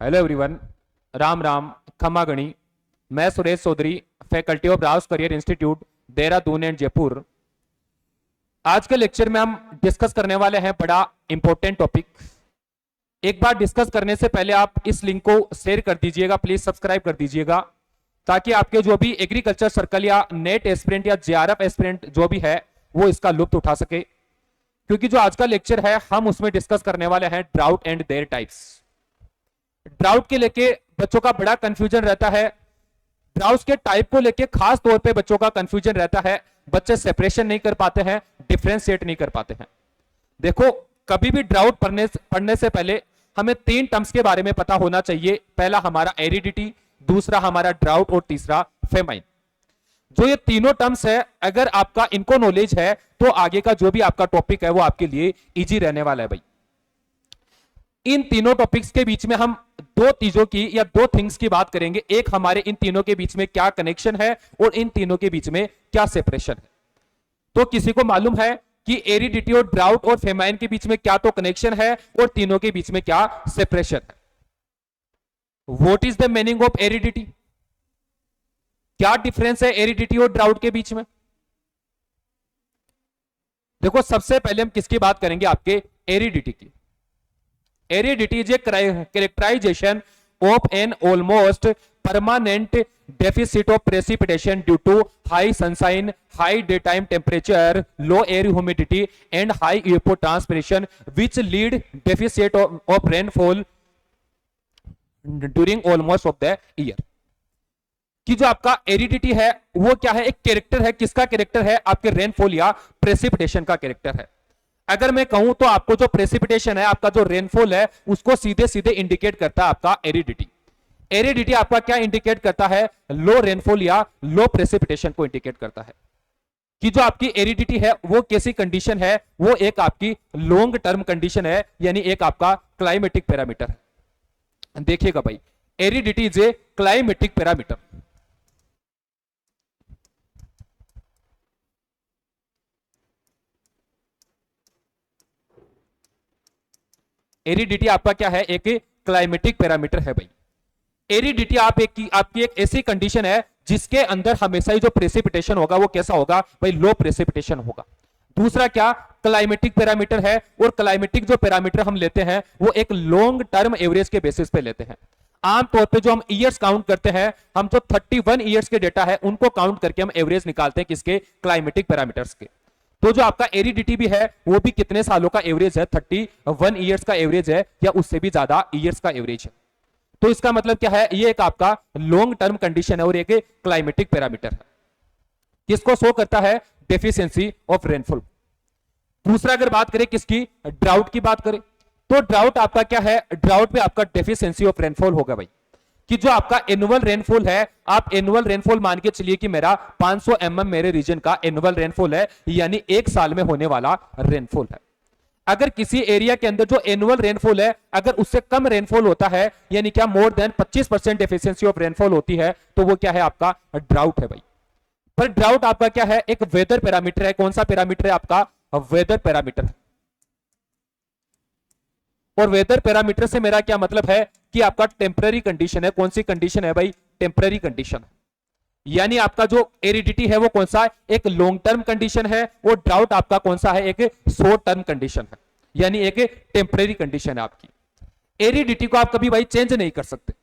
Hello everyone. Ram Ram खमा गणी। मैं Suresh Chaudhary, faculty of Rau's career institute, Dehradun and Jaipur. आज के लेक्चर में हम डिस्कस करने वाले हैं बड़ा इंपॉर्टेंट टॉपिक। एक बार डिस्कस करने से पहले आप इस लिंक को शेयर कर दीजिएगा, प्लीज सब्सक्राइब कर दीजिएगा, ताकि आपके जो भी एग्रीकल्चर सर्कल या नेट एस्पिरेंट या जेआरएफ एस्पिरेंट जो भी है वो इसका लुत्फ उठा सके। क्योंकि जो आज का लेक्चर है हम उसमें डिस्कस करने वाले हैं drought and there types. Drought के लेके बच्चों का बड़ा कंफ्यूजन रहता है। ड्राउट के टाइप को लेके खास तौर पे बच्चों का कंफ्यूजन रहता है। बच्चे सेपरेशन नहीं कर पाते हैं, डिफरेंशिएट नहीं कर पाते हैं। देखो, कभी भी ड्राउट पढ़ने से पहले हमें तीन टर्म्स के बारे में पता होना चाहिए। पहला हमारा एरिडिटी, दूसरा हमारा ड्राउट और तीसरा फेमाइन। जो ये तीनों टर्म्स है, अगर आपका इनको नॉलेज है तो आगे का जो भी आपका टॉपिक है वो आपके लिए इजी रहने वाला है भाई। इन तीनों टॉपिक्स के बीच में हम दो चीजों की या दो थिंग्स की बात करेंगे। एक, हमारे इन तीनों के बीच में क्या कनेक्शन है और इन तीनों के बीच में क्या सेपरेशन है। तो किसी को मालूम है कि एरिडिटी और ड्राउट और फेमाइन के बीच में क्या तो कनेक्शन है और तीनों के बीच में क्या सेपरेशन है। What is the meaning of aridity? क्या डिफरेंस है एरिडिटी और ड्राउट के बीच में? देखो, सबसे पहले हम किसकी बात करेंगे? आपके एरिडिटी की। Aridity is a characterization of an almost permanent deficit of precipitation due to high sunshine, high daytime temperature, low air humidity, and high evapotranspiration, which lead deficit of rainfall during almost of the year. कि जो आपका aridity है वो क्या है? एक character है। किसका कैरेक्टर है? आपके रेनफॉल या प्रेसिपिटेशन का कैरेक्टर है। अगर मैं कहूं तो आपको जो प्रेसिपिटेशन है, आपका जो रेनफॉल है, उसको सीधे सीधे इंडिकेट करता है आपका एरिडिटी। एरिडिटी आपका क्या इंडिकेट करता है? लो रेनफॉल या लो प्रेसिपिटेशन को इंडिकेट करता है। कि जो आपकी एरिडिटी है वो कैसी कंडीशन है? वो एक आपकी लॉन्ग टर्म कंडीशन है, यानी एक आपका क्लाइमेटिक पैरामीटर है। देखिएगा भाई, aridity is a climatic parameter. Aridity आपका क्या है? एक क्लाइमेटिक पैरामीटर है भाई। एरिडिटी आपकी एक ऐसी कंडीशन है जिसके अंदर हमेशा ही जो प्रेसिपिटेशन होगा वो कैसा होगा भाई? लो प्रेसिपिटेशन होगा। दूसरा क्या? क्लाइमेटिक पैरामीटर है। और क्लाइमेटिक जो पैरामीटर हम लेते हैं वो एक लॉन्ग टर्म एवरेज के बेसिस पे लेते हैं। आमतौर पे जो हम ईयर्स काउंट करते हैं, हम जो 31 ईयर्स के डेटा है उनको काउंट करके हम एवरेज निकालते हैं। किसके? क्लाइमेटिक पैरामीटर्स के। तो जो आपका एरिडिटी भी है वो भी कितने सालों का एवरेज है? 31 ईयर्स का एवरेज है, या उससे भी ज्यादा ईयर्स का एवरेज है। तो इसका मतलब क्या है? ये एक आपका लॉन्ग टर्म कंडीशन है और एक क्लाइमेटिक पैरामीटर है। किसको शो करता है? Deficiency of rainfall. दूसरा, अगर बात करें किसकी? ड्राउट की बात करें तो ड्राउट आपका क्या है? ड्राउट में आपका डेफिशिएंसी ऑफ रेनफॉल होगा भाई। कि जो आपका एनुअल रेनफॉल है, आप एनुअल रेनफॉल मान के चलिए कि मेरा 500 mm मेरे रीजन का एनुअल रेनफॉल है, यानी एक साल में होने वाला रेनफॉल है। अगर किसी एरिया के अंदर जो एनुअल रेनफॉल है अगर उससे कम रेनफॉल होता है, यानी क्या more than 25% deficiency of rainfall होती है, तो वो क्या है? आपका ड्राउट है भाई। पर ड्राउट आपका क्या है? एक वेदर पैरामीटर है। कौन सा पैरामीटर है? आपका वेदर पैरामीटर है। और वेदर पैरामीटर से मेरा क्या मतलब है? कि आपका टेम्पररी कंडीशन है। कौन सी कंडीशन है भाई? टेम्पररी कंडीशन है। यानी आपका जो एरिडिटी है वो कौन सा है? एक लॉन्ग टर्म कंडीशन है। और ड्राउट आपका कौन सा है? एक शॉर्ट टर्म कंडीशन है, यानी एक टेम्पररी कंडीशन है आपकी। एरिडिटी को आप कभी भाई चेंज नहीं कर सकते।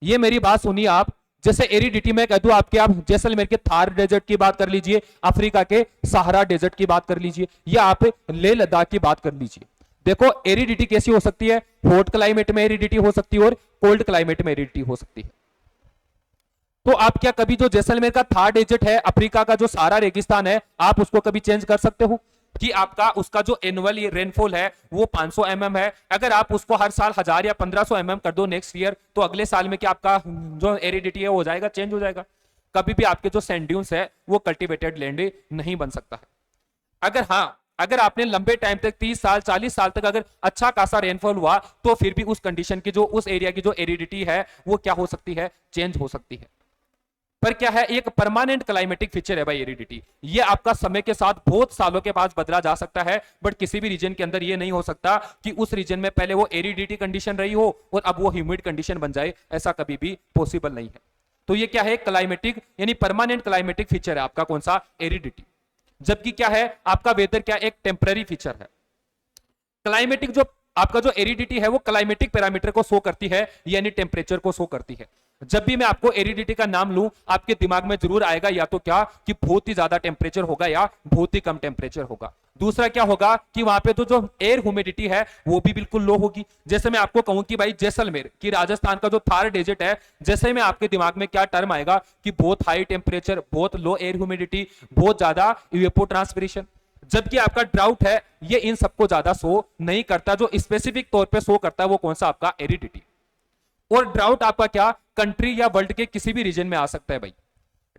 ये मेरी बात सुनिए आप। जैसे एरिडिटी में कह दूं आपके, आप जैसलमेर के थार डेजर्ट की बात कर लीजिए, अफ्रीका के सहारा डेजर्ट की बात कर लीजिए, या आप लेह लद्दाख की बात कर लीजिए। देखो, एरिडिटी कैसी हो सकती है? हॉट क्लाइमेट में एरिडिटी हो सकती है और कोल्ड क्लाइमेट में एरिडिटी हो सकती है। तो आप क्या कभी जो जैसलमेर का थार डेजर्ट है, अफ्रीका का जो सहारा रेगिस्तान है, आप उसको कभी चेंज कर सकते हो? कि आपका उसका जो एनुअल रेनफॉल है वो 500 mm है। अगर आप उसको हर साल 1000 या 1500 mm कर दो नेक्स्ट ईयर, तो अगले साल में क्या आपका जो एरिडिटी है हो जाएगा? चेंज हो जाएगा। कभी भी आपके जो सैंड ड्यून्स है वो कल्टीवेटेड लैंड नहीं बन सकता है। अगर हाँ, अगर आपने लंबे टाइम तक 30 साल 40 साल तक अगर अच्छा खासा रेनफॉल हुआ, तो फिर भी उस कंडीशन की जो उस एरिया की जो एरिडिटी है वो क्या हो सकती है? चेंज हो सकती है। पर क्या है, एक परमानेंट क्लाइमेटिक फीचर है भाई एरिडिटी। ये आपका समय के साथ बहुत सालों के बाद बदला जा सकता है, बट किसी भी रीजन के अंदर ये नहीं हो सकता कि उस रीजन में पहले वो एरिडिटी कंडीशन रही हो और अब वो ह्यूमिड कंडीशन बन जाए, ऐसा कभी भी पॉसिबल नहीं है। तो ये क्या है, क्लाइमेटिक यानी परमानेंट क्लाइमेटिक फीचर है आपका, कौन सा, एरिडिटी। जबकि क्या है आपका वेदर, क्या एक टेम्पररी फीचर है। क्लाइमेटिक जो आपका जो एरिडिटी है वो क्लाइमेटिक पैरामीटर को शो करती है, यानी टेम्परेचर को शो करती है। जब भी मैं आपको एरिडिटी का नाम लूं, आपके दिमाग में जरूर आएगा या तो क्या कि बहुत ही ज्यादा टेम्परेचर होगा या बहुत ही कम टेम्परेचर होगा। दूसरा क्या होगा कि वहां पे तो जो एयर ह्यूमिडिटी है वो भी बिल्कुल लो होगी। जैसे मैं आपको कहूं कि भाई जैसलमेर की राजस्थान का जो थार डेजर्ट है, जैसे में आपके दिमाग में क्या टर्म आएगा कि बहुत हाई टेम्परेचर, बहुत लो एयर ह्यूमिडिटी, बहुत ज्यादा इवेपोट्रांसपिरेशन। जबकि आपका ड्राउट है ये इन सबको ज्यादा शो नहीं करता, जो स्पेसिफिक तौर पे शो करता है वो कौन सा, आपका एरिडिटी। और ड्राउट आपका क्या कंट्री या वर्ल्ड के किसी भी रीजन में आ सकता है भाई।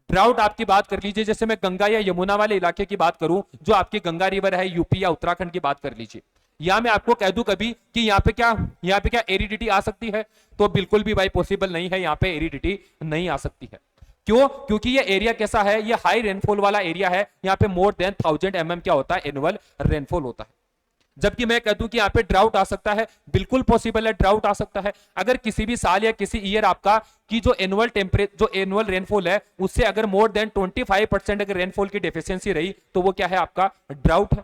ड्राउट आपकी बात कर लीजिए, जैसे मैं गंगा या यमुना वाले इलाके की बात करूं, जो आपकी गंगा रिवर है यूपी या उत्तराखंड की बात कर लीजिए, या मैं आपको कह दूं कभी कि यहाँ पे क्या एरिडिटी आ सकती है, तो बिल्कुल भी भाई पॉसिबल नहीं है, यहाँ पे एरिडिटी नहीं आ सकती है। क्यों? क्योंकि ये एरिया कैसा है, ये हाई रेनफॉल वाला एरिया है, यहाँ पे मोर देन 1000 mm क्या होता है, एनुअल रेनफॉल होता है। जबकि मैं कह दूं कि यहाँ पे ड्राउट आ सकता है, बिल्कुल पॉसिबल है, ड्राउट आ सकता है। अगर किसी भी साल या किसी ईयर आपका की जो एनुअल रेनफॉल है उससे अगर मोर देन 25% अगर रेनफॉल की डेफिशिएंसी रही, तो वो क्या है, आपका ड्राउट है।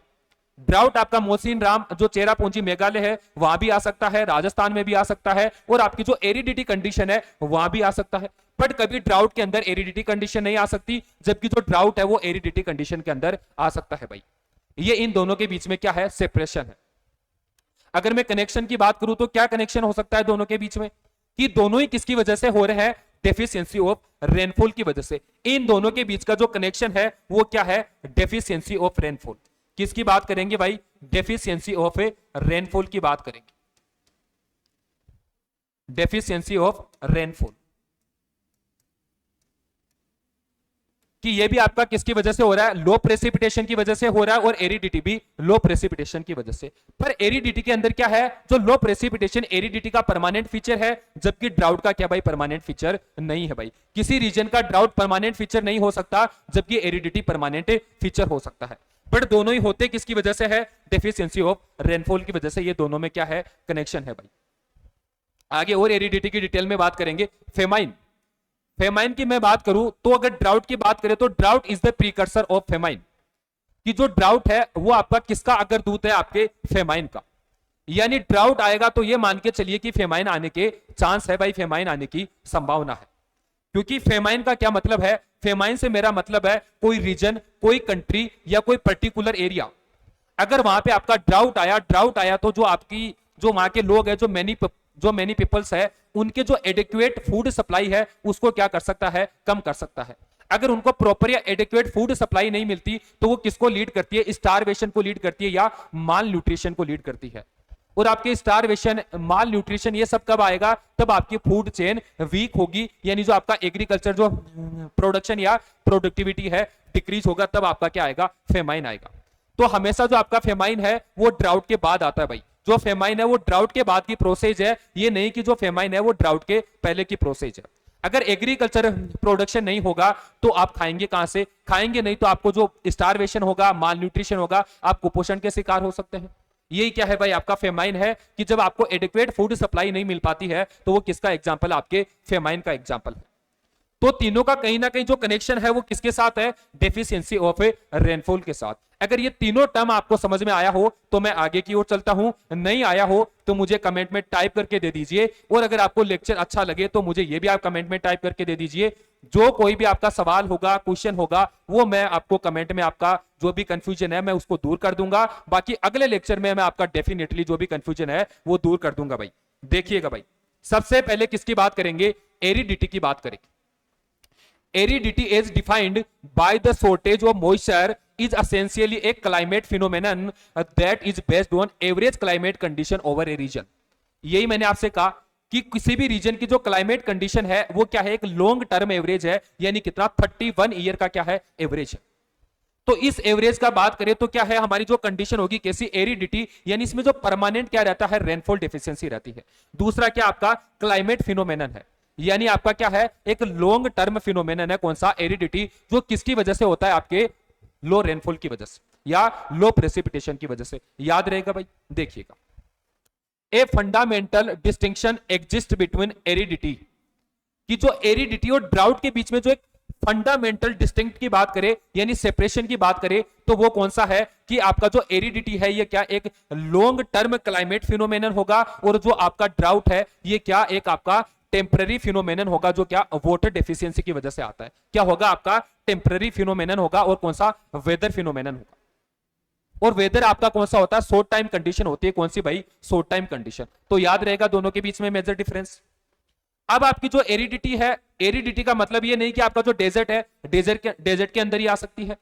ड्राउट आपका मोहसिन राम जो चेरापूंजी मेघालय है वहां भी आ सकता है, राजस्थान में भी आ सकता है, और आपकी जो एरिडिटी कंडीशन है वहां भी आ सकता है। बट कभी ड्राउट के अंदर एरिडिटी कंडीशन नहीं आ सकती, जबकि जो ड्राउट है वो एरिडिटी कंडीशन के अंदर आ सकता है भाई। ये इन दोनों के बीच में क्या है, सेपरेशन है। अगर मैं कनेक्शन की बात करूं तो क्या कनेक्शन हो सकता है दोनों के बीच में, कि दोनों ही किसकी वजह से हो रहे हैं, डेफिशिएंसी ऑफ रेनफॉल की वजह से। इन दोनों के बीच का जो कनेक्शन है वो क्या है, डेफिशिएंसी ऑफ रेनफॉल। किसकी बात करेंगे भाई, डेफिशिएंसी ऑफ रेनफॉल की बात करेंगे, डेफिशिएंसी ऑफ रेनफॉल। कि ये भी आपका किसकी वजह से हो रहा है, लो प्रेसिपिटेशन की वजह से हो रहा है, और एरिडिटी भी लो प्रेसिपिटेशन की वजह से। पर एरिडिटी के अंदर क्या है, जो लो प्रेसिपिटेशन एरिडिटी का परमानेंट फीचर है, जबकि ड्राउट का क्या भाई, परमानेंट फीचर नहीं है भाई। किसी रीजन का ड्राउट परमानेंट फीचर नहीं हो सकता, जबकि एरिडिटी परमानेंट फीचर हो सकता है। बट दोनों ही होते किसकी वजह से है, डेफिशिएंसी ऑफ रेनफॉल की वजह से। ये दोनों में क्या है, कनेक्शन है भाई। आगे और एरिडिटी की डिटेल में बात करेंगे। फेमाइन, फेमाइन की मैं बात करूं तो अगर ड्राउट की बात करें तो drought is the precursor of famine. कि जो ड्राउट है वो आपका किसका अगर दूत है, आपके फेमाइन का। यानी ड्राउट आएगा तो ये मान के चलिए कि फेमाइन आने के चांस है भाई, फेमाइन आने की संभावना है। क्योंकि फेमाइन का क्या मतलब है, फेमाइन से मेरा मतलब है कोई रीजन, कोई कंट्री या कोई पर्टिकुलर एरिया, अगर वहां पे आपका ड्राउट आया तो जो आपकी जो वहां के लोग हैं, जो मेनी पीपल्स है, उनके जो एडिक्वेट फूड सप्लाई है उसको क्या कर सकता है, कम कर सकता है। अगर उनको प्रॉपर या एडिक्वेट फूड सप्लाई नहीं मिलती तो वो किसको लीड करती है, स्टारवेशन को लीड करती है या माल न्यूट्रिशन को लीड करती है। और आपके स्टारवेशन, माल न्यूट्रिशन, ये सब कब आएगा, तब आपकी फूड चेन वीक होगी, यानी जो आपका एग्रीकल्चर जो प्रोडक्शन या प्रोडक्टिविटी है डिक्रीज होगा, तब आपका क्या आएगा, फेमाइन आएगा। तो हमेशा जो आपका फेमाइन है वो ड्राउट के बाद आता है भाई। जो फेमाइन है वो ड्राउट के बाद की प्रोसेस है, ये नहीं कि जो फेमाइन है वो ड्राउट के पहले की प्रोसेस है। अगर एग्रीकल्चर प्रोडक्शन नहीं होगा तो आप खाएंगे कहां से, खाएंगे नहीं तो आपको जो स्टारवेशन होगा, माल न्यूट्रिशन होगा, आप कुपोषण के शिकार हो सकते हैं। यही क्या है भाई, आपका फेमाइन है कि जब आपको एडिक्वेट फूड सप्लाई नहीं मिल पाती है तो वो किसका एग्जाम्पल, आपके फेमाइन का एग्जाम्पल है। तो तीनों का कहीं ना कहीं जो कनेक्शन है वो किसके साथ है, डेफिशिएंसी ऑफ रेनफॉल के साथ। अगर ये तीनों टर्म आपको समझ में आया हो तो मैं आगे की ओर चलता हूं, नहीं आया हो तो मुझे कमेंट में टाइप करके दे दीजिए। और अगर आपको लेक्चर अच्छा लगे तो मुझे ये भी आप कमेंट में टाइप करके दे दीजिए। जो कोई भी आपका सवाल होगा, क्वेश्चन होगा, वो मैं आपको कमेंट में आपका जो भी कंफ्यूजन है मैं उसको दूर कर दूंगा। बाकी अगले लेक्चर में मैं आपका डेफिनेटली जो भी कंफ्यूजन है वो दूर कर दूंगा भाई। देखिएगा भाई, सबसे पहले किसकी बात करेंगे, एरिडिटी की बात करेंगे। Aridity is defined by the shortage of moisture is essentially a climate phenomenon that is based on average climate condition over a region। यही मैंने आपसे कहा कि किसी भी रीजन की जो क्लाइमेट कंडीशन है वो क्या है, एक लॉन्ग टर्म एवरेज है, यानी कितना 31 ईयर का क्या है, एवरेज है। तो इस एवरेज का बात करें तो क्या है, हमारी जो कंडीशन होगी कैसी, एरिडिटी, यानी इसमें जो परमानेंट क्या रहता है, रेनफॉल डेफिशिएंसी रहती है। दूसरा क्या आपका क्लाइमेट फिनोमेनन है, यानी आपका क्या है, एक लॉन्ग टर्म फिनोमेनन है कौन सा, एरिडिटी, जो किसकी वजह से होता है, आपके लो रेनफॉल की वजह से या लो प्रेसिपिटेशन की वजह से। याद रहेगा भाई, देखिएगा, a fundamental distinction exist between aridity, कि जो एरिडिटी और ड्राउट के बीच में जो एक फंडामेंटल डिस्टिंक्ट की बात करें यानी सेपरेशन की बात करें तो वो कौन सा है, कि आपका जो एरिडिटी है ये क्या एक लॉन्ग टर्म क्लाइमेट फिनोमेनन होगा, और जो आपका ड्राउट है ये क्या एक आपका टेम्पररी फिनोमेनन होगा, जो क्या वाटर डेफिशिएंसी की वजह से आता है। क्या होगा, आपका टेम्पररी फिनोमेनन होगा, और कौन सा, वेदर फिनोमेनन होगा। और वेदर आपका कौन सा होता है, शॉर्ट टाइम कंडीशन होती है, कौन सी भाई, शॉर्ट टाइम कंडीशन। तो याद रहेगा दोनों के बीच में मेजर डिफरेंस। अब आपकी जो एरिडिटी है, एरिडिटी का मतलब ये नहीं कि आपका जो डेजर्ट है डेजर्ट के अंदर ही आ सकती है,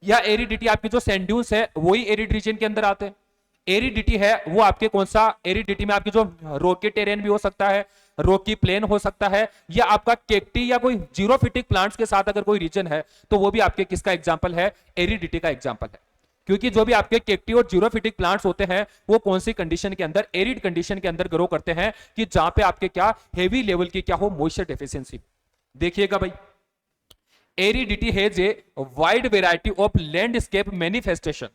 या एरिडिटी आपकी जो सैंड ड्यून्स है वही एरिड रीजन के अंदर आते हैं। एरिडिटी है वो आपके कौन सा, एरिडिटी में आपकी जो रोकी टेरेन भी हो सकता है, रोकी प्लेन हो सकता है, या आपका केक्टी या कोई जीरोफिटिक प्लांट्स के साथ अगर कोई रीजन है तो वो भी आपके किसका एग्जांपल है, एरिडिटी का एग्जांपल है। क्योंकि जो भी आपके केक्टी और जीरोफिटिक प्लांट्स होते हैं वो कौन सी कंडीशन के अंदर, एरिड कंडीशन के अंदर ग्रो करते हैं, कि जहां पे आपके क्या हेवी लेवल की क्या हो, मॉइस्चर डेफिशिएंसी। देखिएगा भाई, aridity has a wide variety of landscape manifestation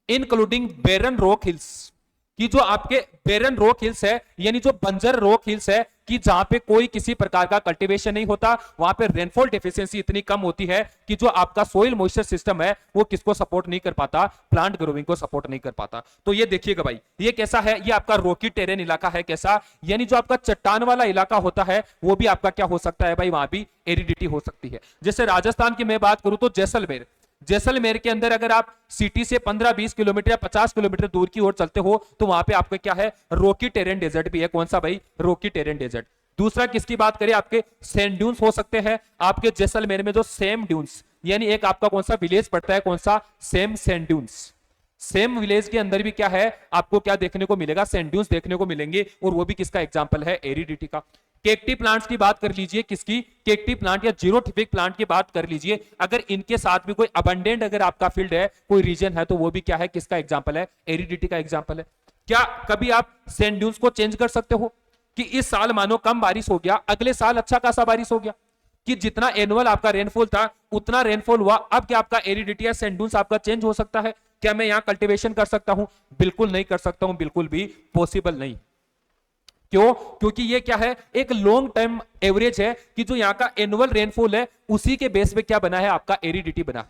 including barren rock hills, कि जो आपके बेरन रॉक हिल्स है यानी जो बंजर रॉक हिल्स है, कि जहां पे कोई किसी प्रकार का कल्टीवेशन नहीं होता, वहां पे रेनफॉल डेफिशिएंसी इतनी कम होती है कि जो आपका सोइल मॉइस्चर सिस्टम है वो किसको सपोर्ट नहीं कर पाता, प्लांट ग्रोइंग को सपोर्ट नहीं कर पाता। तो ये देखिएगा भाई, ये कैसा है, ये आपका रॉकी टेरेन इलाका है, कैसा, यानी जो आपका चट्टान वाला इलाका होता है वो भी आपका क्या हो सकता है भाई, वहां भी एरिडिटी हो सकती है। जैसे राजस्थान की मैं बात करूं तो जैसलमेर, जैसलमेर के अंदर अगर आप सिटी से 15-20 किलोमीटर या 50 किलोमीटर दूर की ओर चलते हो तो वहां पे आपका क्या है, रॉकी टेरेन डेजर्ट भी है, कौन सा भाई, रॉकी टेरेन डेजर्ट। दूसरा किसकी बात करें, आपके सैंड ड्यून्स हो सकते हैं आपके जैसलमेर में, जो सेम ड्यून्स, यानी एक आपका कौन सा विलेज पड़ता है, कौन सा, same sand dunes. Same village के अंदर भी क्या है, आपको क्या देखने को मिलेगा, सैंड ड्यून्स देखने को मिलेंगे, और वो भी किसका एग्जांपल है, एरिडिटी का। केक्टी प्लांट्स की बात कर लीजिए, किसकी, केक्टी प्लांट या जीरोटिफिक प्लांट की बात कर लीजिए, अगर इनके साथ भी कोई अबंडेंट अगर आपका फील्ड है, कोई रीजन है, तो वो भी क्या है, किसका एग्जांपल है, एरिडिटी का एग्जांपल है। क्या कभी आप सैंड ड्यून्स को चेंज कर सकते हो, कि इस साल मानो कम बारिश हो गया, अगले साल अच्छा खासा बारिश हो गया, कि जितना एनुअल आपका रेनफॉल था उतना रेनफॉल हुआ, अब क्या आपका एरिडिटी या सैंड ड्यून्स आपका चेंज हो सकता है? क्या मैं यहां कल्टीवेशन कर सकता हूं? बिल्कुल नहीं कर सकता हूं, बिल्कुल भी पॉसिबल नहीं। क्यों? क्योंकि ये क्या है, एक लॉन्ग टर्म एवरेज है, कि जो यहाँ का एनुअल रेनफॉल है उसी के बेस पे क्या बना है, आपका एरिडिटी बना है,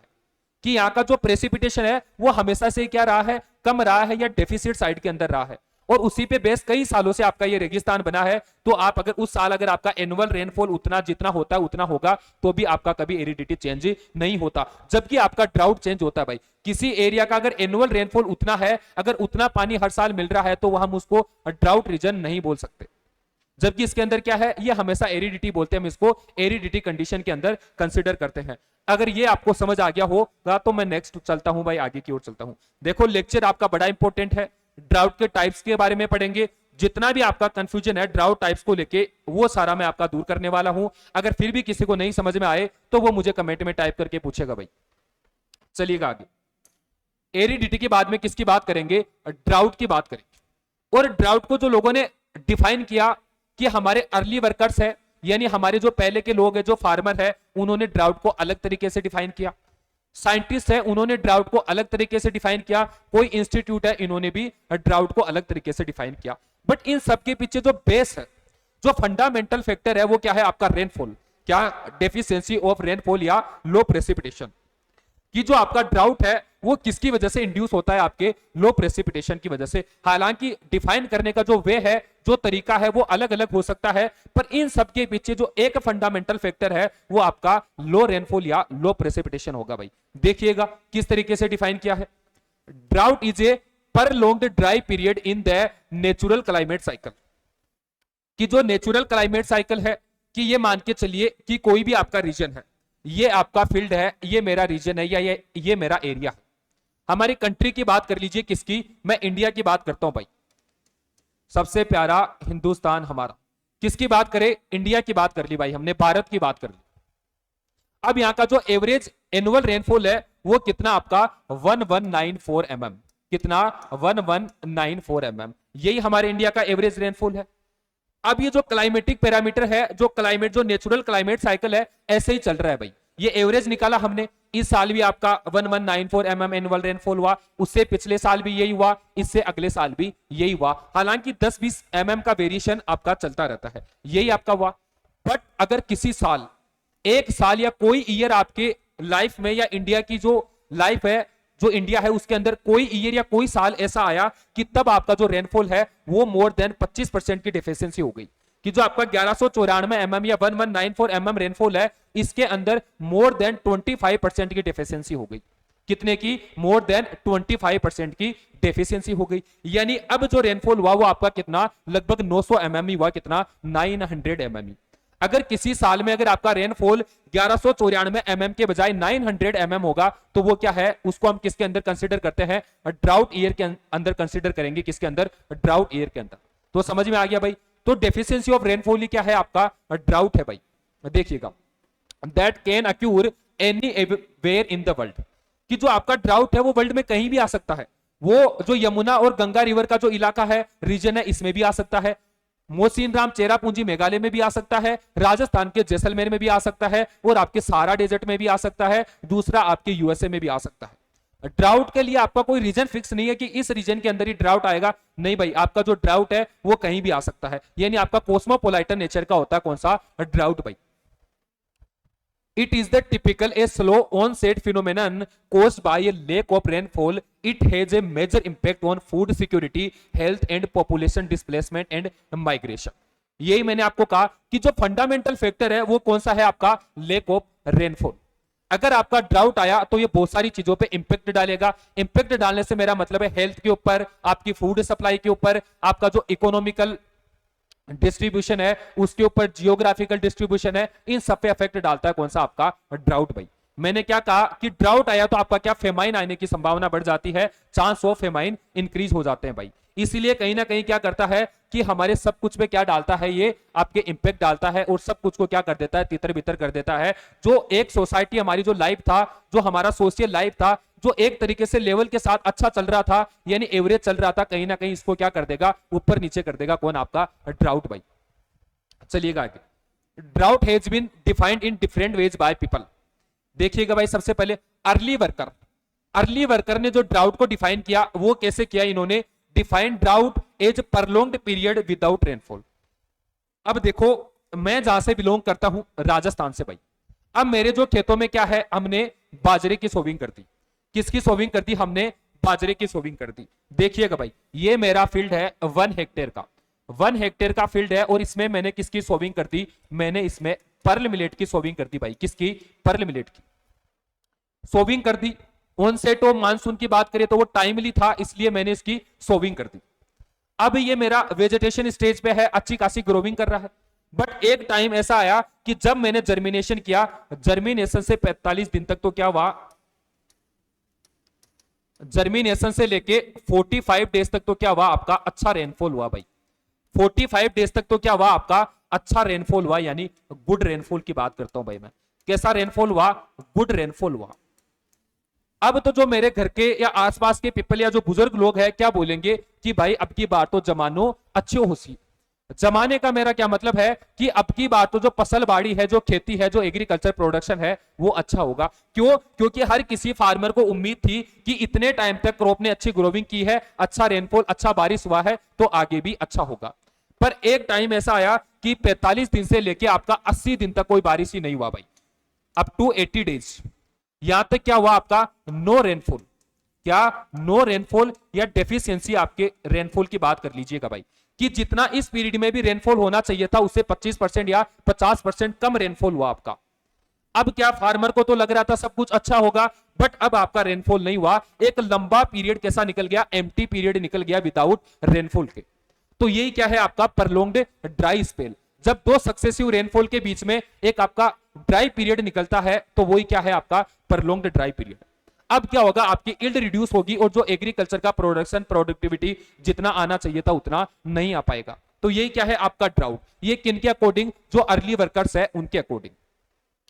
कि यहाँ का जो प्रेसिपिटेशन है वो हमेशा से क्या रहा है, कम रहा है या डेफिसिट साइड के अंदर रहा है, और उसी पे बेस कई सालों से आपका ये रेगिस्तान बना है। तो आप अगर उस साल अगर आपका एनुअल रेनफॉल उतना जितना होता है उतना होगा तो भी आपका कभी एरिडिटी चेंज नहीं होता। जबकि आपका ड्राउट चेंज होता है भाई, किसी एरिया का अगर एनुअल रेनफॉल उतना है, अगर उतना पानी हर साल मिल रहा है तो हम उसको ड्राउट रीजन नहीं बोल सकते। जबकि इसके अंदर क्या है, ये हमेशा एरिडिटी बोलते हैं, हम इसको एरिडिटी कंडीशन के अंदर कंसिडर करते हैं। अगर ये आपको समझ आ गया होगा तो मैं नेक्स्ट चलता हूं भाई, आगे की ओर चलता हूं। देखो लेक्चर आपका बड़ा इंपॉर्टेंट है, ड्राउट के टाइप्स के बारे में पढ़ेंगे, जितना भी आपका कंफ्यूजन है ड्राउट टाइप्स को लेके वो सारा मैं आपका दूर करने वाला हूं। अगर फिर भी किसी को नहीं समझ में आए तो वो मुझे कमेंट में टाइप करके पूछेगा भाई। चलिएगा आगे, एरिडिटी के बाद में किसकी बात करेंगे, ड्राउट की बात करेंगे। और ड्राउट को जो लोगों ने डिफाइन किया कि हमारे अर्ली वर्कर्स है, यानी हमारे जो पहले के लोग हैं, जो फार्मर है, उन्होंने ड्राउट को अलग तरीके से डिफाइन किया। साइंटिस्ट है, उन्होंने ड्राउट को अलग तरीके से डिफाइन किया। कोई इंस्टीट्यूट है, इन्होंने भी ड्राउट को अलग तरीके से डिफाइन किया। बट इन सबके पीछे जो बेस है, जो फंडामेंटल फैक्टर है, वो क्या है, आपका रेनफॉल। क्या, डेफिशिएंसी ऑफ रेनफॉल या लो प्रेसिपिटेशन। कि जो आपका ड्राउट है वो किसकी वजह से इंड्यूस होता है, आपके लो प्रेसिपिटेशन की वजह से। हालांकि डिफाइन करने का जो वे है, जो तरीका है, वो अलग अलग हो सकता है, पर इन सबके पीछे जो एक फंडामेंटल फैक्टर है वो आपका लो रेनफॉल या लो प्रेसिपिटेशन होगा भाई। देखिएगा किस तरीके से डिफाइन किया है, drought is A prolonged dry period in the natural climate cycle. कि जो नेचुरल क्लाइमेट साइकिल है, कि ये मान के चलिए कि कोई भी आपका रीजन है, ये आपका फील्ड है, ये मेरा रीजन है, या ये मेरा एरिया है। हमारी कंट्री की बात कर लीजिए, किसकी, मैं इंडिया की बात करता हूं भाई, सबसे प्यारा हिंदुस्तान हमारा। किसकी बात करें, इंडिया की बात कर ली भाई हमने, भारत की बात कर ली। अब यहां का जो एवरेज एनुअल रेनफॉल है वो कितना, आपका 1194 mm। कितना, 1194 mm। यही हमारे इंडिया का एवरेज रेनफॉल है। अब ये जो क्लाइमेटिक पैरामीटर है, जो क्लाइमेट, जो नेचुरल क्लाइमेट साइकिल है, ऐसे ही चल रहा है भाई। ये एवरेज निकाला हमने, इस साल भी आपका 1194 mm एनुअल रेनफॉल हुआ, उससे पिछले साल भी यही हुआ, इससे अगले साल भी यही हुआ। हालांकि 10-20 mm का वेरिएशन आपका चलता रहता है, यही आपका हुआ। बट अगर किसी साल, एक साल या कोई ईयर आपके लाइफ में, या इंडिया की जो लाइफ है, जो इंडिया है उसके अंदर कोई ईयर या कोई साल ऐसा आया कि तब आपका जो रेनफॉल है वो मोर देन 25% की डेफिशिएंसी हो गई, कि जो आपका 1194 mm या 1194 mm रेनफॉल है, इसके अंदर मोर देन 25% की डेफिशिएंसी हो गई। कितने की? मोर देन 25% की डेफिशिएंसी हो गई। यानी अब जो रेनफॉल हुआ वो आपका कितना? लगभग 900 mm ही हुआ। कितना? 900 mm। अगर किसी साल में अगर आपका रेनफॉल 1194 mm के बजाय 900 mm होगा, तो वो क्या है? उसको हम किसके अंदर कंसीडर करते हैं? ड्राउट ईयर के अंदर कंसीडर करेंगे। किसके अंदर? ड्राउट ईयर के अंदर। तो समझ में आ गया भाई? तो डेफिशिएंसी ऑफ रेनफॉल ही क्या है? आपका ड्राउट है भाई। देखिएगा, that can occur anywhere in the world, कि जो आपका ड्राउट है वो वर्ल्ड में कहीं भी आ सकता है। वो जो यमुना और गंगा रिवर का जो इलाका है, रीजन है, इसमें भी आ सकता है। मोसिनराम चेरापूंजी मेघालय में भी आ सकता है, राजस्थान के जैसलमेर में भी आ सकता है, और आपके सारा डेजर्ट में भी आ सकता है, दूसरा आपके यूएसए में भी आ सकता है। ड्राउट के लिए आपका कोई रीजन फिक्स नहीं है कि इस रीजन के अंदर ही ड्राउट आएगा, नहीं भाई, आपका जो ड्राउट है वो कहीं भी आ सकता है। यानी आपका कोस्मोपोलाइटन नेचर का होता है कौन सा? ड्राउट भाई। It is the typical a slow onset phenomenon caused by a lack of rainfall. It has a major impact on food security, health and population displacement and migration. यही मैंने आपको कहा कि जो फंडामेंटल फैक्टर है वो कौन सा है? आपका लेक ऑफ रेनफॉल। अगर आपका ड्राउट आया तो ये बहुत सारी चीजों पे इंपैक्ट डालेगा। इंपैक्ट डालने से मेरा मतलब है हेल्थ के ऊपर, आपकी फूड सप्लाई के ऊपर, आपका जो इकोनॉमिकल डिस्ट्रीब्यूशन है उसके ऊपर, जियोग्राफिकल डिस्ट्रीब्यूशन है, इन सब पे इफेक्ट डालता है कौन सा? आपका ड्राउट भाई। मैंने क्या कहा कि ड्राउट आया तो आपका क्या? फेमाइन आने की संभावना बढ़ जाती है, चांस ऑफ फेमाइन इंक्रीज हो जाते हैं भाई। इसीलिए कहीं ना कहीं क्या करता है कि हमारे सब कुछ पे क्या डालता है? ये आपके इंपैक्ट डालता है, और सब कुछ को क्या कर देता है? तितर बितर कर देता है। जो एक सोसाइटी, हमारी जो लाइफ था, जो हमारा सोशल लाइफ था, जो एक तरीके से लेवल के साथ अच्छा चल रहा था, यानी एवरेज चल रहा था, कहीं ना कहीं इसको क्या कर देगा? ऊपर नीचे कर देगा। कौन? आपका ड्राउट भाई। चलिएगा आगे। Drought has been defined in different ways by people. देखिएगा भाई, सबसे पहले अर्ली वर्कर, अर्ली वर्कर ने जो ड्राउट को डिफाइन किया वो कैसे किया? इन्होंने defined drought as prolonged period without rainfall. अब देखो, मैं जहां से बिलोंग करता हूं, राजस्थान से भाई। अब मेरे जो खेतों में क्या है? हमने बाजरे की सोविंग कर दी। किसकी सोविंग कर दी? हमने बाजरे की सोविंग कर दी। देखिएगा भाई, ये मेरा फील्ड है 1 हेक्टेयर का, 1 हेक्टेयर का फील्ड है, और इसमें मैंने किसकी सोविंग कर दी? मैंने इसमें पर्ल मिलेट की सोविंग कर दी भाई। किसकी? पर्ल मिलेट की सोविंग कर दी। ऑनसेट ऑफ मानसून की बात करें तो वो टाइमली था, इसलिए मैंने इसकी सोविंग कर दी। अब ये मेरा वेजिटेशन स्टेज पे है, अच्छी खासी ग्रोविंग कर रहा है। बट एक टाइम ऐसा आया कि जब मैंने जर्मिनेशन किया, जर्मिनेशन से 45 दिन तक तो क्या हुआ? जर्मिनेशन से लेके 45 डेज तक तो क्या हुआ? आपका अच्छा रेनफॉल हुआ भाई। 45 डेज तक तो क्या हुआ? आपका अच्छा रेनफॉल हुआ, यानी गुड रेनफॉल की बात करता हूं भाई मैं। कैसा रेनफॉल हुआ? गुड रेनफॉल हुआ। अब तो जो मेरे घर के या आसपास के पीपल या जो बुजुर्ग लोग हैं, क्या बोलेंगे कि भाई अब की बार तो जमानो अच्छो होसी। जमाने का मेरा क्या मतलब है कि अब की बार तो जो फसल बाड़ी है, जो खेती है, जो एग्रीकल्चर प्रोडक्शन है, वो अच्छा होगा। क्यों? क्योंकि हर किसी फार्मर को उम्मीद थी कि इतने टाइम तक क्रॉप ने अच्छी ग्रोविंग की है, अच्छा रेनफॉल, अच्छा बारिश हुआ है, तो आगे भी अच्छा होगा। पर एक टाइम ऐसा आया कि 45 दिन से लेके आपका 80 दिन तक कोई बारिश ही नहीं हुआ भाई। अप टू 80 डेज यहां तक क्या हुआ? आपका नो रेनफॉल। क्या? नो रेनफॉल या डेफिशिएंसी आपके रेनफॉल की बात कर लीजिएगा भाई, कि जितना इस पीरियड में भी रेनफॉल होना चाहिए था उससे 25% या 50% कम रेनफॉल हुआ आपका। अब क्या, फार्मर को तो लग रहा था सब कुछ अच्छा होगा, बट अब आपका रेनफॉल नहीं हुआ। एक लंबा पीरियड कैसा निकल गया? एम्प्टी पीरियड निकल गया विदाउट रेनफॉल के। तो यही क्या है? आपका परलोंग्ड ड्राई स्पेल। जब दो सक्सेसिव रेनफॉल के बीच में एक आपका ड्राई पीरियड निकलता है तो वही क्या है? आपका परलोंग्ड ड्राई पीरियड। अब क्या होगा? आपकी यील्ड रिड्यूस होगी, और जो एग्रीकल्चर का प्रोडक्शन, प्रोडक्टिविटी जितना आना चाहिए था उतना नहीं आ पाएगा। तो यही क्या है? आपका ड्राउट। ये किन के अकॉर्डिंग? जो अर्ली वर्कर्स है उनके अकॉर्डिंग।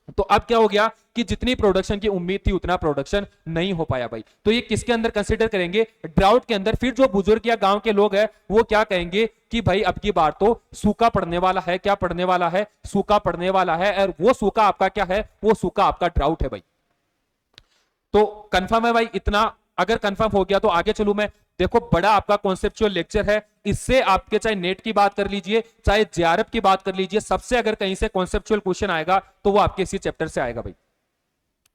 तो अब क्या हो गया कि जितनी प्रोडक्शन की उम्मीद थी उतना प्रोडक्शन नहीं हो पाया भाई। तो ये किसके अंदर कंसीडर करेंगे, ड्राउट के अंदर। फिर जो बुजुर्ग या गांव के लोग हैं वो क्या कहेंगे कि भाई अब की बार तो सूखा पड़ने वाला है। क्या पड़ने वाला है, सूखा पड़ने वाला है। और वो सूखा आपका क्या है, वो सूखा आपका ड्राउट है भाई। तो कंफर्म है भाई इतना। अगर कंफर्म हो गया तो आगे चलू मैं। देखो बड़ा आपका कॉन्सेप्चुअल लेक्चर है, इससे आपके चाहे नेट की बात कर लीजिए चाहे जेआरएफ की बात कर लीजिए, सबसे अगर कहीं से कॉन्सेप्चुअल क्वेश्चन आएगा तो वो आपके इसी चैप्टर से आएगा भाई।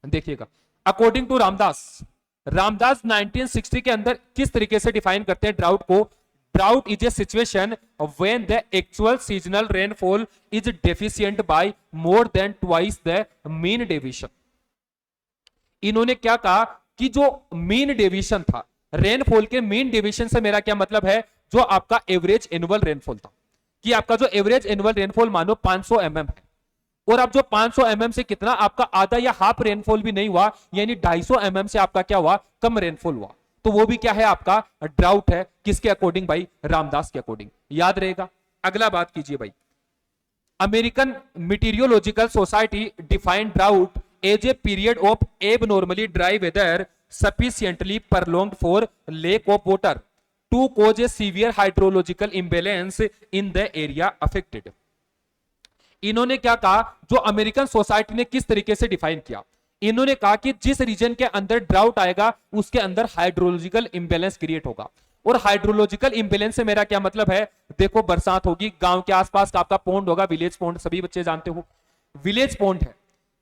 देखिएगा, अकॉर्डिंग टू रामदास, रामदास 1960 के अंदर किस तरीके से डिफाइन करते हैं ड्राउट को। Drought is a situation when the actual seasonal rainfall is deficient by more than twice the mean deviation. इन्होंने क्या कहा कि जो मीन डेविएशन था, रेनफॉल के मीन डेविएशन से मेरा क्या मतलब है, जो आपका एवरेज एनुअल रेनफॉल था, कि आपका जो एवरेज एनुअल रेनफॉल मानो 500 mm है, और अब जो 500 mm से कितना आपका आधा या हाफ रेनफॉल भी नहीं हुआ, यानी 250 mm से आपका क्या हुआ, कम रेनफॉल हुआ, तो वो भी क्या है आपका ड्राउट है। किसके अकॉर्डिंग भाई, रामदास के अकॉर्डिंग। याद रहेगा। अगला बात कीजिए भाई, American meteorological society defined drought as a period of abnormally dry weather sufficiently prolonged for lack of water to cause a severe hydrological imbalance in the area affected। इन्होंने क्या कहा, जो अमेरिकन सोसाइटी ने किस तरीके से डिफाइन किया, इन्होंने कहा कि जिस रीजन के अंदर ड्राउट आएगा उसके अंदर हाइड्रोलॉजिकल इंबैलेंस क्रिएट होगा। और हाइड्रोलॉजिकल इंबैलेंस से मेरा क्या मतलब है, देखो बरसात होगी, गांव के आसपास का आपका पॉन्ड होगा, विलेज पॉन्ड, सभी बच्चे जानते हो विलेज पॉन्ड है।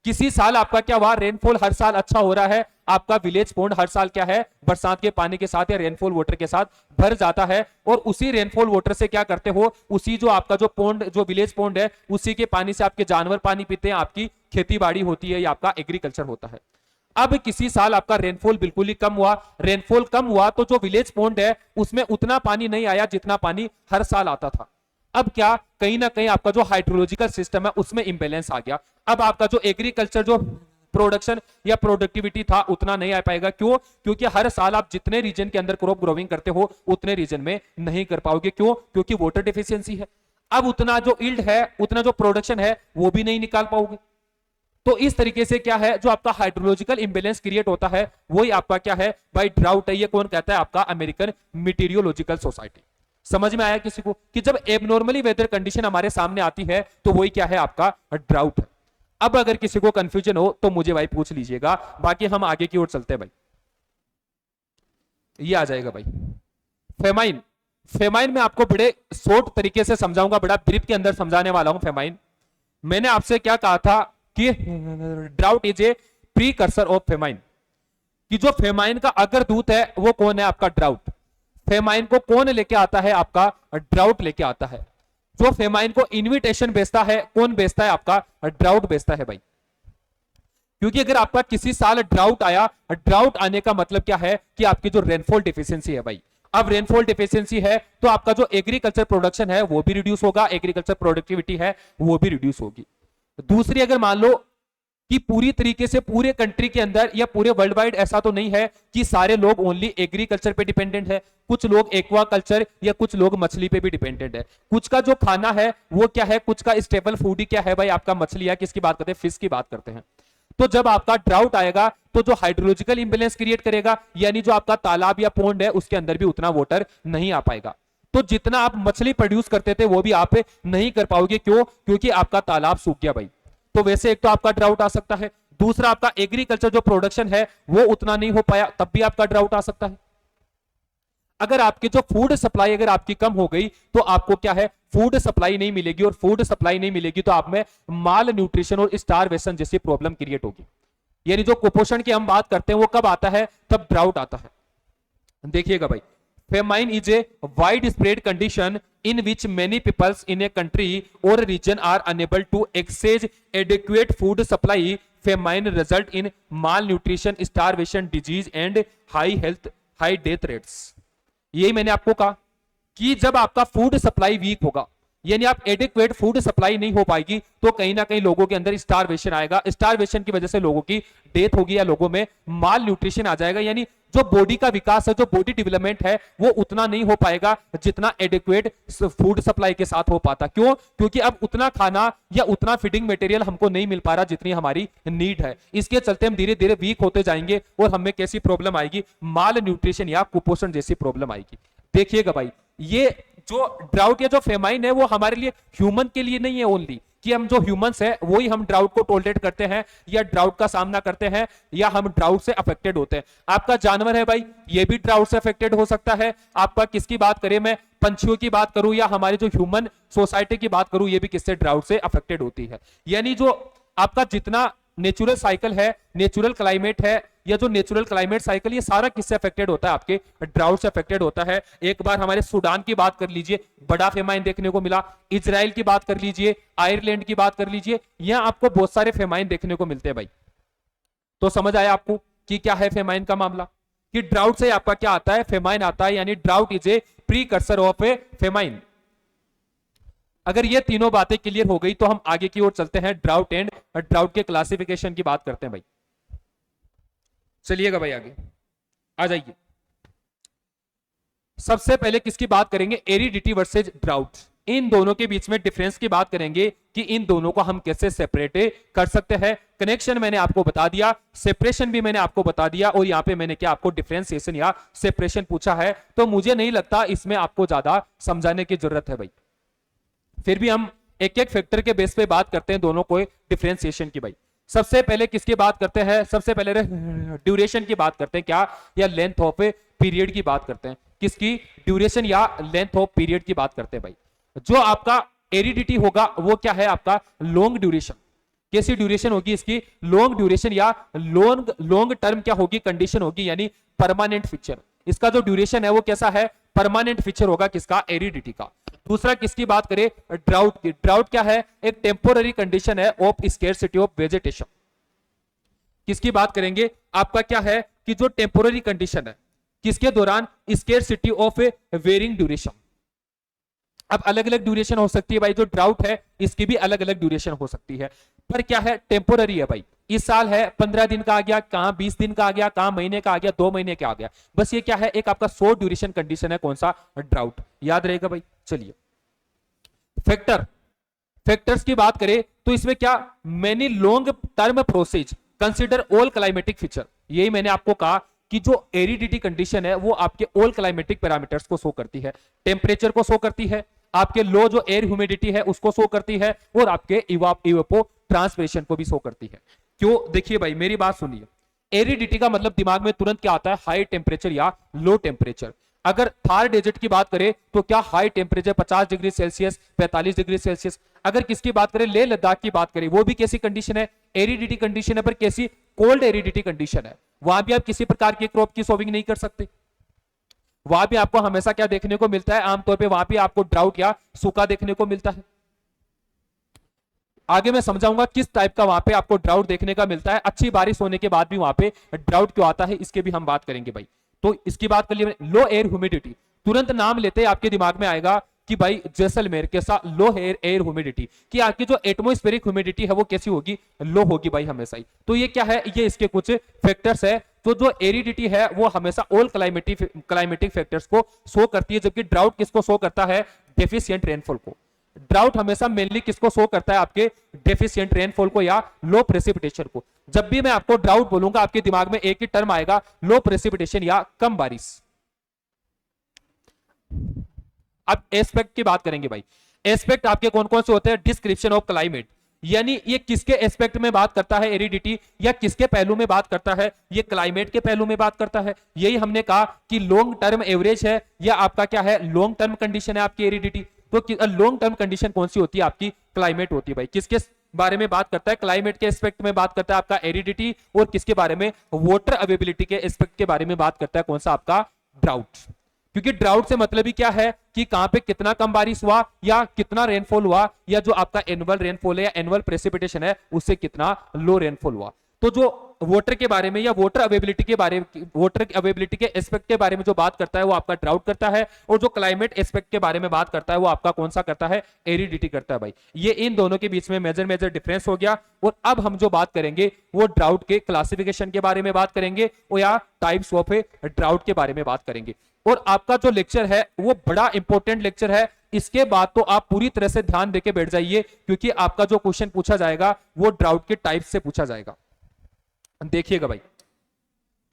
किसी साल आपका क्या हुआ, रेनफॉल हर साल अच्छा हो रहा है, आपका विलेज पॉन्ड हर साल क्या है, बरसात के पानी के साथ या रेनफॉल वाटर के साथ भर जाता है। और उसी रेनफॉल वाटर से क्या करते हो, उसी जो आपका जो पॉन्ड, जो विलेज पॉन्ड है, उसी के पानी से आपके जानवर पानी पीते हैं, आपकी खेती बाड़ी होती है, या आपका एग्रीकल्चर होता है। अब किसी साल आपका रेनफॉल बिल्कुल ही कम हुआ, रेनफॉल कम हुआ तो जो विलेज पॉन्ड है उसमें उतना पानी नहीं आया जितना पानी हर साल आता था। अब क्या, कहीं ना कहीं आपका जो हाइड्रोलॉजिकल सिस्टम है उसमें इंबैलेंस आ गया। अब आपका जो एग्रीकल्चर जो प्रोडक्शन या प्रोडक्टिविटी था उतना नहीं आ पाएगा। क्यों, क्योंकि हर साल आप जितने रीजन के अंदर क्रॉप ग्रोविंग करते हो उतने रीजन में नहीं कर पाओगे। क्यों, क्योंकि वाटर डेफिशिएंसी है। अब उतना जो यील्ड है, उतना जो प्रोडक्शन है वो भी नहीं निकाल पाओगे। तो इस तरीके से क्या है, जो आपका हाइड्रोलॉजिकल इंबैलेंस क्रिएट होता है वही आपका क्या है भाई, ड्राउट है। ये कौन कहता है, आपका अमेरिकन मीटीरियोलॉजिकल सोसाइटी। समझ में आया किसी को कि जब एबनॉर्मली वेदर कंडीशन हमारे सामने आती है तो वही क्या है, आपका ड्राउट है। अब अगर किसी को कंफ्यूजन हो तो मुझे भाई पूछ लीजिएगा, बाकी हम आगे की ओर चलते हैं भाई। ये आ जाएगा भाई फेमाइन। फेमाइन में आपको बड़े शॉर्ट तरीके से समझाऊंगा, बड़ा ब्रीफ के अंदर समझाने वाला हूं फेमाइन। मैंने आपसे क्या कहा था कि drought is A precursor of famine, कि जो फेमाइन का अग्रदूत है वो कौन है, आपका ड्राउट। फेमाइन को कौन लेके आता है, आपका ड्राउट लेके आता है। जो फेमाइन को इनविटेशन भेजता है, कौन भेजता है, आपका ड्राउट भेजता है भाई। क्योंकि अगर आपका किसी साल ड्राउट आया, ड्राउट आने का मतलब क्या है कि आपकी जो रेनफॉल डिफिशियंसी है भाई, अब रेनफॉल डिफिशियंसी है तो आपका जो एग्रीकल्चर प्रोडक्शन है वो भी रिड्यूस होगा, एग्रीकल्चर प्रोडक्टिविटी है वो भी रिड्यूस होगी। दूसरी, अगर मान लो कि पूरी तरीके से पूरे कंट्री के अंदर या पूरे वर्ल्ड वाइड ऐसा तो नहीं है कि सारे लोग ओनली एग्रीकल्चर पे डिपेंडेंट है, कुछ लोग एक्वा कल्चर या कुछ लोग मछली पे भी डिपेंडेंट है। कुछ का जो खाना है वो क्या है, कुछ का स्टेबल फूड ही क्या है भाई, आपका मछली है। किसकी बात करते हैं, फिश की बात करते हैं। तो जब आपका ड्राउट आएगा तो जो हाइड्रोलॉजिकल इंबैलेंस क्रिएट करेगा, यानी जो आपका तालाब या पॉन्ड है उसके अंदर भी उतना वाटर नहीं आ पाएगा। तो जितना आप मछली प्रोड्यूस करते थे वो भी आप नहीं कर पाओगे। क्यों, क्योंकि आपका तालाब सूख गया भाई। तो वैसे एक तो आपका ड्राउट आ सकता है, दूसरा आपका एग्रीकल्चर जो प्रोडक्शन है वो उतना नहीं हो पाया, तब भी आपका ड्राउट आ सकता है। अगर आपकी जो फूड सप्लाई अगर आपकी कम हो गई तो आपको क्या है, फूड सप्लाई नहीं मिलेगी, और फूड सप्लाई नहीं मिलेगी तो आप में माल न्यूट्रिशन और स्टारवेशन जैसी प्रॉब्लम क्रिएट होगी। यानी जो कुपोषण की हम बात करते हैं वो कब आता है, तब ड्राउट आता है। देखिएगा भाई, famine is a widespread condition in which many peoples in a country or region are unable to access adequate food supply. Famine result in malnutrition, starvation, disease and high death rates. यही मैंने आपको कहा कि जब आपका food supply week होगा, यानी आप एडिक्वेट फूड सप्लाई नहीं हो पाएगी, तो कहीं ना कहीं लोगों के अंदर स्टारवेशन आएगा। स्टारवेशन की वजह से लोगों की डेथ होगी या लोगों में माल न्यूट्रिशन आ जाएगा। यानी जो बॉडी का विकास है, जो बॉडी डेवलपमेंट है, वो उतना नहीं हो पाएगा जितना एडिक्वेट फूड सप्लाई के साथ हो पाता। क्यों? क्योंकि अब उतना खाना या उतना फीडिंग मटेरियल हमको नहीं मिल पा रहा जितनी हमारी नीड है। इसके चलते हम धीरे धीरे वीक होते जाएंगे और हमें कैसी प्रॉब्लम आएगी? माल न्यूट्रिशन या कुपोषण जैसी प्रॉब्लम आएगी। देखिएगा भाई, ये जो ड्राउट या जो फेमाइन है वो हमारे लिए, ह्यूमन के लिए नहीं है ओनली, कि हम जो ह्यूमंस है वही हम ड्राउट को टॉलरेट करते हैं या ड्राउट का सामना करते हैं या हम ड्राउट से अफेक्टेड होते हैं। आपका जानवर है भाई, ये भी ड्राउट से अफेक्टेड हो सकता है। आपका किसकी बात करें, मैं पंछियों की बात करूं या हमारे जो ह्यूमन सोसाइटी की बात करूं, ये भी किससे? ड्राउट से अफेक्टेड होती है। यानी जो आपका जितना नेचुरल साइकिल है, नेचुरल क्लाइमेट है, या जो नेचुरल क्लाइमेट साइकिल, ये सारा किससे अफेक्टेड होता है? आपके ड्राउट से अफेक्टेड होता है। एक बार हमारे सूडान की बात कर लीजिए, बड़ा फेमाइन देखने को मिला। इजराइल की बात कर लीजिए, आयरलैंड की बात कर लीजिए, यहां आपको बहुत सारे फेमाइन देखने को मिलते हैं भाई। तो समझ आया आपको कि क्या है फेमाइन का मामला? कि ड्राउट से आपका क्या आता है? फेमाइन आता है। यानी drought is A precursor of A famine. अगर ये तीनों बातें क्लियर हो गई तो हम आगे की ओर चलते हैं, ड्राउट एंड ड्राउट के क्लासिफिकेशन की बात करते हैं भाई। चलिएगा भाई, आगे आ जाइए। सबसे पहले किसकी बात करेंगे? Aridity versus drought. इन दोनों के बीच में डिफरेंस की बात करेंगे कि इन दोनों को हम कैसे सेपरेट कर सकते हैं। कनेक्शन मैंने आपको बता दिया, सेपरेशन भी मैंने आपको बता दिया, और यहां पे मैंने क्या आपको डिफरेंशिएशन या सेपरेशन पूछा है। तो मुझे नहीं लगता इसमें आपको ज्यादा समझाने की जरूरत है भाई। फिर भी हम एक एक फैक्टर के बेस पे बात करते हैं दोनों को डिफरेंशिएशन की भाई। सबसे पहले किसकी बात करते हैं? सबसे पहले ड्यूरेशन की बात करते हैं, क्या? या लेंथ ऑफ पीरियड की बात करते हैं। किसकी? ड्यूरेशन या लेंथ ऑफ पीरियड की बात करते हैं भाई। जो आपका एरिडिटी होगा वो क्या है? आपका लॉन्ग ड्यूरेशन। कैसी ड्यूरेशन होगी इसकी? लॉन्ग ड्यूरेशन या लॉन्ग टर्म क्या होगी? कंडीशन होगी, यानी परमानेंट फीचर। इसका जो ड्यूरेशन है वो कैसा है? परमानेंट फीचर होगा किसका? एरिडिटी का। दूसरा किसकी बात करें? ड्राउट की। ड्राउट क्या है? एक टेम्पोररी कंडीशन है ऑफ स्केर्सिटी ऑफ वेजिटेशन। किसकी बात करेंगे? आपका क्या है कि जो टेम्पोररी कंडीशन है किसके दौरान? Scarcity of varying duration. अब अलग अलग ड्यूरेशन हो सकती है भाई। जो ड्राउट है इसकी भी अलग अलग ड्यूरेशन हो सकती है, पर क्या है? टेम्पोररी है भाई। इस साल है 15 दिन का आ गया, कहां 20 दिन का आ गया, कहां महीने का आ गया, 2 महीने का आ गया। बस ये क्या है? एक आपका शॉर्ट ड्यूरेशन कंडीशन है। कौन सा? ड्राउट। याद रहेगा भाई। चलिए, फैक्टर्स की बात करें तो इसमें क्या? Many long term process consider all climatic feature. यही मैंने आपको कहा कि जो एरिडिटी कंडीशन है वो आपके ऑल क्लाइमेटिक पैरामीटर्स को शो करती है। टेम्परेचर को शो करती है, आपके लो जो एयर ह्यूमिडिटी है उसको शो करती है, और आपके इवेपो ट्रांसपिरेशन को भी शो करती है। क्यों? देखिए भाई, मेरी बात सुनिए। एरिडिटी का मतलब दिमाग में तुरंत क्या आता है? हाई टेम्परेचर या लो टेम्परेचर। अगर थार डेजर्ट की बात करें तो क्या high temperature 50 degree Celsius, 45 degree Celsius. अगर किसकी बात करें? लेह लद्दाख की बात करें, वो भी कैसी कंडीशन है? एरिडिटी कंडीशन है, पर कैसी? कोल्ड एरिडिटी कंडीशन है। वहां भी आप किसी प्रकार की क्रॉप की सोविंग नहीं कर सकते। वहां भी आपको हमेशा क्या देखने को मिलता है? आमतौर पे वहां भी आपको ड्राउट या सूखा देखने को मिलता है। आगे मैं समझाऊंगा किस टाइप का वहां पे आपको ड्राउट देखने का मिलता है। अच्छी बारिश होने के बाद भी वहां पे ड्राउट क्यों आता है, इसके भी हम बात करेंगे भाई। तो इसकी बात कर लिए। लो एयर ह्यूमिडिटी, तुरंत नाम लेते ही आपके दिमाग में आएगा कि भाई जैसलमेर के साथ लो एयर ह्यूमिडिटी, कि आपकी जो एटमॉस्फेरिक ह्यूमिडिटी है वो कैसी होगी? लो होगी भाई हमेशा ही। तो ये क्या है? ये इसके कुछ फैक्टर्स है। तो जो एरिडिटी है वो हमेशा ऑल क्लाइमेटिक फैक्टर्स को शो करती है, जबकि ड्राउट किसको शो करता है? डेफिशिएंट रेनफॉल को। ड्राउट हमेशा मेनली किसको शो करता है? आपके डेफिशिएंट रेनफॉल को या लो प्रेसिपिटेशन को। जब भी मैं आपको ड्राउट बोलूंगा आपके दिमाग में एक ही टर्म आएगा, लो प्रेसिपिटेशन या कम बारिश। अब एस्पेक्ट की बात करेंगे भाई। एस्पेक्ट आपके कौन कौन से होते हैं? डिस्क्रिप्शन ऑफ क्लाइमेट, यानी ये किसके एस्पेक्ट में बात करता है? एरिडिटी, या किसके पहलू में बात करता है? ये क्लाइमेट के पहलू में बात करता है। यही हमने कहा कि लॉन्ग टर्म एवरेज है या आपका क्या है? लॉन्ग टर्म कंडीशन है आपकी एरिडिटी। तो लॉन्ग टर्म कंडीशन कौन सी होती है? आपकी क्लाइमेट होती है भाई। किसके बारे में बात करता है? क्लाइमेट के एस्पेक्ट में बात करता है आपका एरिडिटी, और किसके बारे में? वाटर अवेलेबिलिटी के एस्पेक्ट के बारे में बात करता है कौन सा? आपका ड्राउट। क्योंकि ड्राउट से मतलब ही क्या है कि कहां पे कितना कम बारिश हुआ या कितना रेनफॉल हुआ, या जो आपका एनुअल रेनफॉल है या एनुअल प्रेसिपिटेशन है उससे कितना लो रेनफॉल हुआ। तो जो वाटर के बारे में या वाटर अवेबिलिटी के एस्पेक्ट के बारे में जो बात करता है वो आपका ड्राउट करता है, और जो क्लाइमेट एस्पेक्ट के बारे में बात करता है वो आपका कौन सा करता है, एरिडिटी करता है भाई। ये इन दोनों के बीच में मेजर मेजर डिफरेंस हो गया। और अब हम जो बात करेंगे वो ड्राउट के क्लासिफिकेशन के बारे में बात करेंगे, और या टाइप्स ऑफ ड्राउट के बारे में बात करेंगे। और आपका जो लेक्चर है वो बड़ा इंपॉर्टेंट लेक्चर है। इसके बाद तो आप पूरी तरह से ध्यान देके बैठ जाइए, क्योंकि आपका जो क्वेश्चन पूछा जाएगा वो ड्राउट के टाइप से पूछा जाएगा। देखिएगा भाई,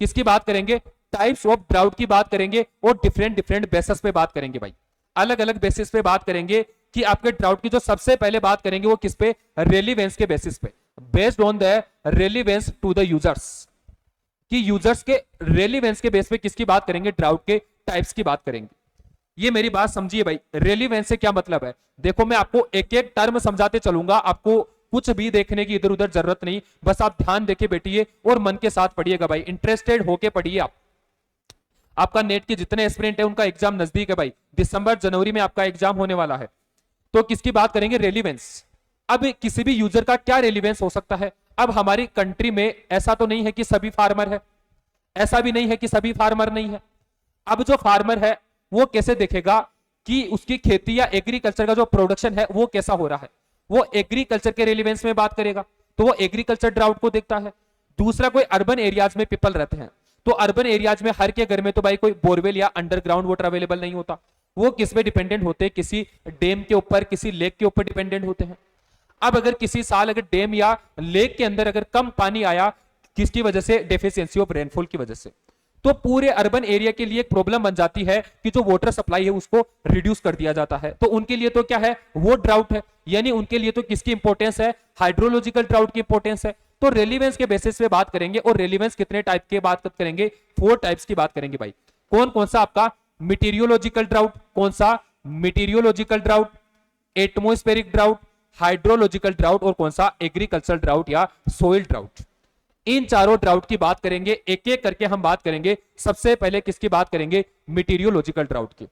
किसकी बात करेंगे, टाइप्स ऑफ ड्राउट की बात करेंगे, और डिफरेंट डिफरेंट बेसिस पे बात करेंगे भाई, अलग अलग बेसिस पे बात करेंगे। कि आपके ड्राउट की जो सबसे पहले बात करेंगे वो किस पे, रेलिवेंस के बेसिस पे, based on the relevance to the users. कि यूजर्स के रेलिवेंस के बेस पे किसकी बात करेंगे, ड्राउट के टाइप्स की बात करेंगे। ये मेरी बात समझिए भाई, रेलिवेंस से क्या मतलब है। देखो मैं आपको एक एक टर्म समझाते चलूंगा, आपको कुछ भी देखने की इधर उधर जरूरत नहीं, बस आप ध्यान देके बैठिए और मन के साथ पढ़िएगा भाई, इंटरेस्टेड होके पढ़िए आप। आपका नेट के जितने एस्पिरेंट है उनका एग्जाम नजदीक है भाई, दिसंबर जनवरी में आपका एग्जाम होने वाला है। तो किसकी बात करेंगे, रेलिवेंस। अब किसी भी यूजर का क्या रेलिवेंस हो सकता है। अब हमारी कंट्री में ऐसा तो नहीं है कि सभी फार्मर है, ऐसा भी नहीं है कि सभी फार्मर नहीं है। अब जो फार्मर है वो कैसे देखेगा कि उसकी खेती या एग्रीकल्चर का जो प्रोडक्शन है वो कैसा हो रहा है, वो एग्रीकल्चर के रेलिवेंस में बात करेगा, तो वो एग्रीकल्चर ड्राउट को देखता है। दूसरा, कोई अर्बन एरियाज में पीपल रहते हैं, तो अर्बन एरियाज में हर के घर में तो भाई कोई बोरवेल या अंडरग्राउंड वाटर अवेलेबल नहीं होता, वो किस पे डिपेंडेंट होते हैं, किसी डैम के ऊपर, किसी लेक के ऊपर डिपेंडेंट होते हैं। अब अगर किसी साल अगर डैम या लेक के अंदर अगर कम पानी आया, किसकी वजह से, डेफिशिएंसी ऑफ रेनफॉल की वजह से, तो पूरे अर्बन एरिया के लिए एक प्रॉब्लम बन जाती है कि जो वाटर सप्लाई है उसको रिड्यूस कर दिया जाता है। तो उनके लिए तो क्या है, वो ड्राउट है, यानी उनके लिए तो किसकी इंपॉर्टेंस है, हाइड्रोलॉजिकल ड्राउट की इंपॉर्टेंस है। तो रेलिवेंस के बेसिस पे बात करेंगे, और रेलिवेंस कितने टाइप के बात करेंगे, 4 टाइप्स की बात करेंगे भाई। कौन कौन सा, आपका मीटेरियोलॉजिकल ड्राउट, कौन सा, meteorological drought, atmospheric drought, hydrological drought, और कौन सा, एग्रीकल्चरल ड्राउट या सोइल ड्राउट। इन चारों ड्राउट की बात करेंगे, एक एक करके हम बात करेंगे। सबसे पहले किसकी बात करेंगे, मीटेरियोलॉजिकल ड्राउट की।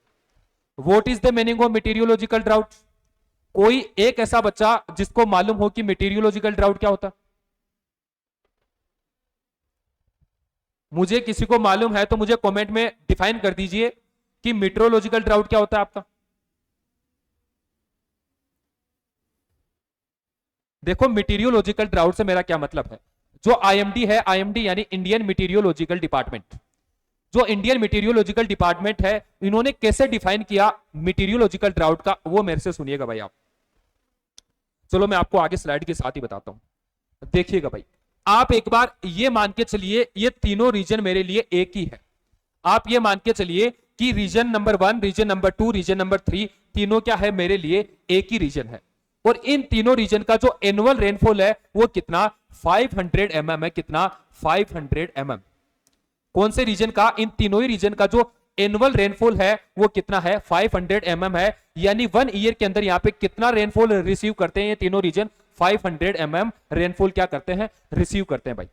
What is the meaning of meteorological drought. कोई एक ऐसा बच्चा जिसको मालूम हो कि मीटेरियोलॉजिकल ड्राउट क्या होता, मुझे किसी को मालूम है तो मुझे कमेंट में डिफाइन कर दीजिए कि मीटेरियोलॉजिकल ड्राउट क्या होता है आपका। देखो मीटेरियोलॉजिकल ड्राउट से मेरा क्या मतलब है, जो आईएमडी है, आईएमडी यानी इंडियन मीटेरियोलॉजिकल डिपार्टमेंट, जो इंडियन मीटेरियोलॉजिकल डिपार्टमेंट है, इन्होंने कैसे डिफाइन किया मीटेरियोलॉजिकल ड्राउट का, वो मेरे से सुनिएगा भाई आप। चलो मैं आपको आगे स्लाइड के साथ ही बताता हूं, देखिएगा भाई। आप एक बार ये मान के चलिए ये तीनों रीजन मेरे लिए एक ही है। आप ये मान के चलिए कि region number 1, region number 2, region number 3 तीनों क्या है, मेरे लिए एक ही रीजन है। और इन तीनों रीजन का जो एनुअल रेनफॉल है वो कितना, 500 mm है। कितना, 500 mm। कौन से रीजन का, इन तीनों ही रीजन का जो एनुअल रेनफॉल है वो कितना है, 500 mm है। यानी 1 ईयर के अंदर यहाँ पे कितना रेनफॉल रिसीव करते हैं ये तीनों रीजन, 500 mm रेनफॉल क्या करते हैं, रिसीव करते हैं भाई।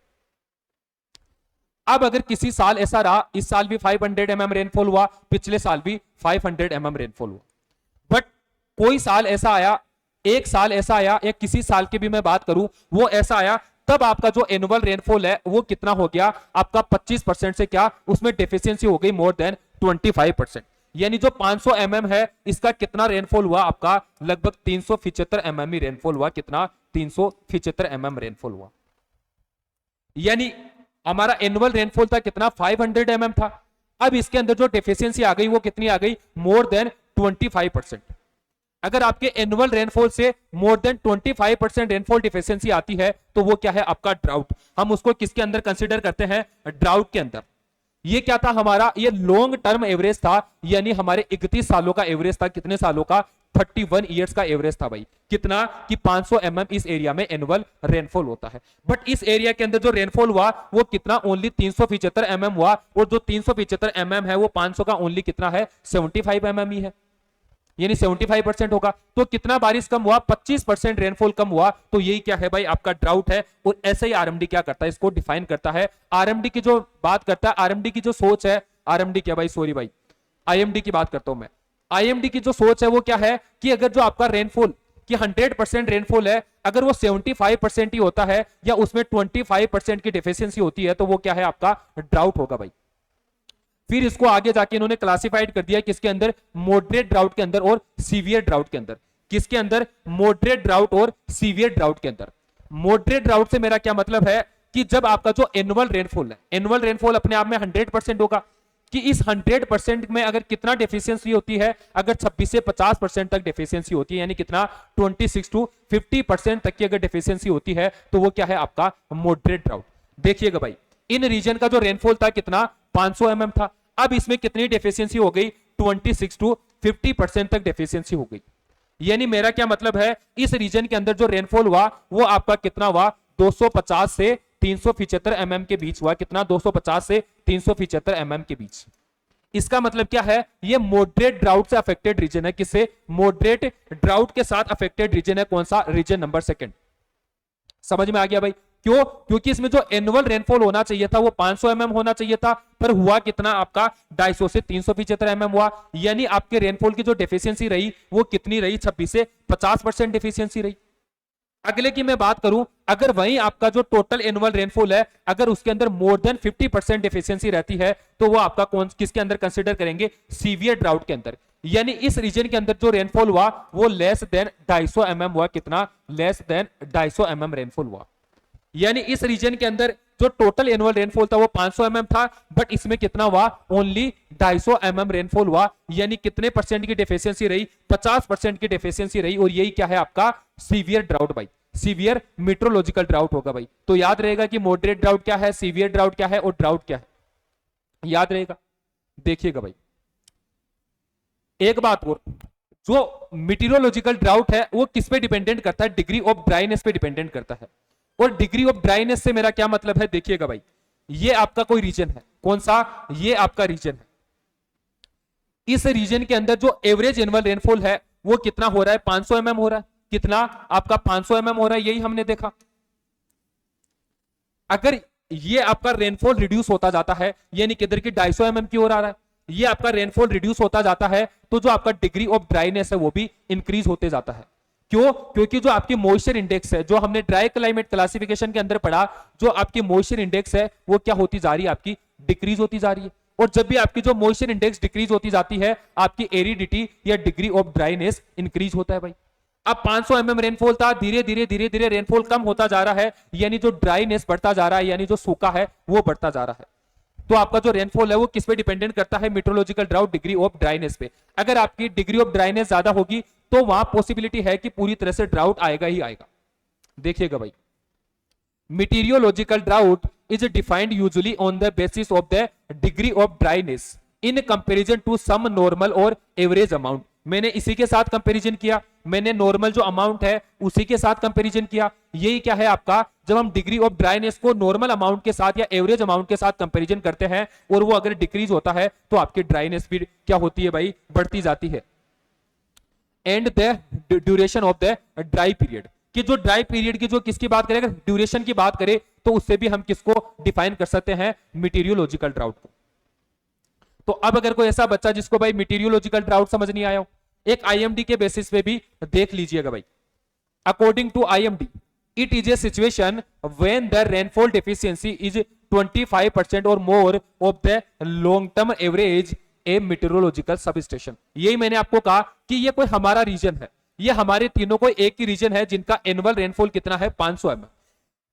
अब अगर किसी साल ऐसा रहा, इस साल भी 500 mm रेनफॉल हुआ, पिछले साल भी 500 mm रेनफॉल हुआ, बट कोई साल ऐसा आया, एक साल ऐसा आया, या किसी साल की भी मैं बात करूं वो ऐसा आया, तब आपका जो एनुअल रेनफॉल है वो कितना हो गया, आपका 25% से क्या, उसमें डेफिशिएंसी हो गई मोर देन 25%। यानी जो 500 mm है इसका कितना रेनफॉल हुआ, आपका लगभग 375 mm ही रेनफॉल हुआ। कितना, 375 mm रेनफॉल हुआ। यानी हमारा एनुअल रेनफॉल था कितना, 500 mm था। अब इसके अंदर जो डेफिशिएंसी आ गई वो कितनी आ गई, मोर देन 25%। अगर आपके एनुअल रेनफॉल से मोर देन 25% रेनफॉल डिफिशियंसी आती है तो वो क्या है, आपका ड्राउट। हम उसको किसके अंदर कंसीडर करते हैं, ड्राउट के अंदर। ये क्या था हमारा, ये लॉन्ग टर्म एवरेज था, यानी हमारे 31 सालों का एवरेज था। कितने सालों का, 31 ईयर्स का एवरेज था भाई। कितना, कि 500 mm इस एरिया में एनुअल रेनफॉल होता है। बट इस एरिया के अंदर जो रेनफॉल हुआ वो कितना, ओनली 375 mm हुआ। और जो 375 mm है वो 500 का ओनली कितना है, 75 mm ही है, यानी 75% होगा। तो कितना बारिश कम हुआ, 25% रेनफॉल कम हुआ। तो यही क्या है भाई, आपका ड्राउट है। और ऐसे ही आरएमडी क्या करता है, इसको डिफाइन करता है। आरएमडी की जो बात करता है, आरएमडी की जो सोच है, आरएमडी क्या भाई, सॉरी भाई, आईएमडी की बात करता हूं मैं। आईएमडी की जो सोच है वो क्या है कि अगर जो आपका रेनफॉल कि 100% रेनफॉल है, अगर वो 75% ही होता है या उसमें 25% की डेफिशिएंसी होती है तो वो क्या है, आपका ड्राउट होगा भाई। फिर इसको आगे जाके इन्होंने क्लासिफाइड कर दिया किसके अंदर, मॉडरेट ड्राउट के अंदर और सीवियर ड्राउट के अंदर। किसके अंदर, मॉडरेट ड्राउट और सीवियर ड्राउट के अंदर। मॉडरेट ड्राउट से मेरा क्या मतलब है कि जब आपका जो एनुअल रेनफॉल है, एनुअल रेनफॉल अपने आप में 100% होगा, कि इस 100% में अगर कितना डेफिशिएंसी होती है, अगर 26 से 50% तक डेफिशिएंसी होती है, यानी कितना 26 टू 50% तक की अगर डेफिशिएंसी होती है तो वो क्या है, आपका मॉडरेट ड्राउट। देखिएगा भाई, इन रीजन का जो रेनफॉल था कितना, 500 mm था। अब इसमें कितनी डेफिशिएंसी हो गई, 26 टू 50% तक डेफिशिएंसी हो गई। यानी मेरा क्या मतलब है, इस रीजन के अंदर जो रेनफॉल हुआ वो आपका कितना हुआ, 250 से 375 mm के बीच हुआ। कितना, 250 से 375 mm के बीच। इसका मतलब क्या है, ये मॉडरेट ड्राउट से अफेक्टेड रीजन है। किससे, मॉडरेट ड्राउट के साथ अफेक्टेड रीजन है। कौन सा रीजन, नंबर सेकंड। समझ में आ गया भाई, क्यों, क्योंकि इसमें जो एनुअल रेनफॉल होना चाहिए था वो 500 mm होना चाहिए था, पर हुआ कितना आपका 250 से 375 mm हुआ। यानी आपके रेनफॉल की जो डेफिशिएंसी रही वो कितनी रही, 26 से 50% डेफिशिएंसी रही। अगले की मैं बात करूं, अगर वहीं आपका जो टोटल एनुअल रेनफॉल है, अगर उसके अंदर मोर देन 50% डेफिशिएंसी रहती है तो वो आपका कौन किसके अंदर कंसीडर करेंगे, सीवियर ड्राउट के अंदर। यानी इस रीजन के अंदर जो रेनफॉल हुआ वो लेस देन 250 mm हुआ। कितना, लेस देन 250 mm रेनफॉल हुआ। यानी इस रीजन के अंदर जो टोटल एनुअल रेनफॉल था वो 500 mm था, बट इसमें कितना हुआ, ओनली 250 mm रेनफॉल हुआ। यानी कितने परसेंट की डेफिशिएंसी रही, 50% की डेफिशिएंसी रही। और यही क्या है, आपका सीवियर ड्राउट भाई, सीवियर मीट्रोलॉजिकल ड्राउट होगा भाई। तो याद रहेगा कि मॉडरेट ड्राउट क्या है, सीवियर ड्राउट क्या है और ड्राउट क्या है, याद रहेगा। देखिएगा भाई, एक बात और, जो मीटेरोलॉजिकल ड्राउट है वो किस पे डिपेंडेंट करता है, डिग्री ऑफ ड्राइनेस पे डिपेंडेंट करता है। और डिग्री ऑफ ड्राइनेस से मेरा क्या मतलब है, देखिएगा भाई, ये आपका कोई रीजन है, कौन सा, ये आपका रीजन है। इस रीजन के अंदर जो एवरेज एनुअल रेनफॉल है वो कितना हो रहा है, 500 mm हो रहा है। कितना, आपका 500 mm हो रहा है, यही हमने देखा। अगर ये आपका रेनफॉल रिड्यूस होता जाता है, यानी किधर की 250 mm की ओर आ रहा है, ये आपका रेनफॉल रिड्यूस होता जाता है, तो जो आपका डिग्री ऑफ ड्राइनेस है वो भी इंक्रीज होते जाता है। क्यों, क्योंकि जो आपकी मॉइस्चर इंडेक्स है, जो हमने ड्राई क्लाइमेट क्लासिफिकेशन के अंदर पढ़ा, जो आपकी मॉइस्चर इंडेक्स है वो क्या होती जा रही है, आपकी डिक्रीज होती जा रही है। और जब भी आपकी जो मॉइस्चर इंडेक्स डिक्रीज होती जाती है, आपकी एरिडिटी या डिग्री ऑफ ड्राइनेस इंक्रीज होता है भाई। अब 500 mm रेनफॉल था, धीरे धीरे धीरे धीरे रेनफॉल कम होता जा रहा है, यानी जो ड्राइनेस बढ़ता जा रहा है, यानी जो सूखा है वो बढ़ता जा रहा है। तो आपका जो रेनफॉल है वो किस पे डिपेंडेंट करता है, meteorological drought, degree of dryness पे। अगर आपकी डिग्री ऑफ ड्राइनेस ज्यादा होगी तो वहां पॉसिबिलिटी है कि पूरी तरह से ड्राउट आएगा ही आएगा। देखिएगा भाई, meteorological drought is defined usually on the basis of the degree of dryness in comparison to some normal or average amount। मैंने इसी के साथ कंपैरिजन किया, मैंने नॉर्मल जो अमाउंट है उसी के साथ कंपैरिजन किया। यही क्या है आपका, जब हम डिग्री ऑफ ड्राइनेस को नॉर्मल अमाउंट के साथ या एवरेज अमाउंट के साथ कंपैरिजन करते हैं और वो अगर डिक्रीज होता है तो आपकी ड्राइनेस भी क्या होती है भाई, बढ़ती जाती है। And the duration of the dry period, कि जो ड्राई पीरियड की जो किसकी बात करें, अगर ड्यूरेशन की बात करें तो उससे भी हम किसको डिफाइन कर सकते हैं, मीटेरियोलॉजिकल ड्राउट को। तो अब अगर कोई ऐसा बच्चा जिसको भाई मीटेरियोलॉजिकल ड्राउट समझ नहीं आया हो, एक आईएमडी के बेसिस पे भी देख लीजिएगा भाई। According to IMD, it is a situation when the rainfall deficiency is 25% और more of the long term average a meteorological substation. यही मैंने आपको कहा कि ये कोई हमारा रीजन है, ये हमारे तीनों को एक ही रीजन है जिनका एनुअल रेनफॉल कितना है, 500 mm।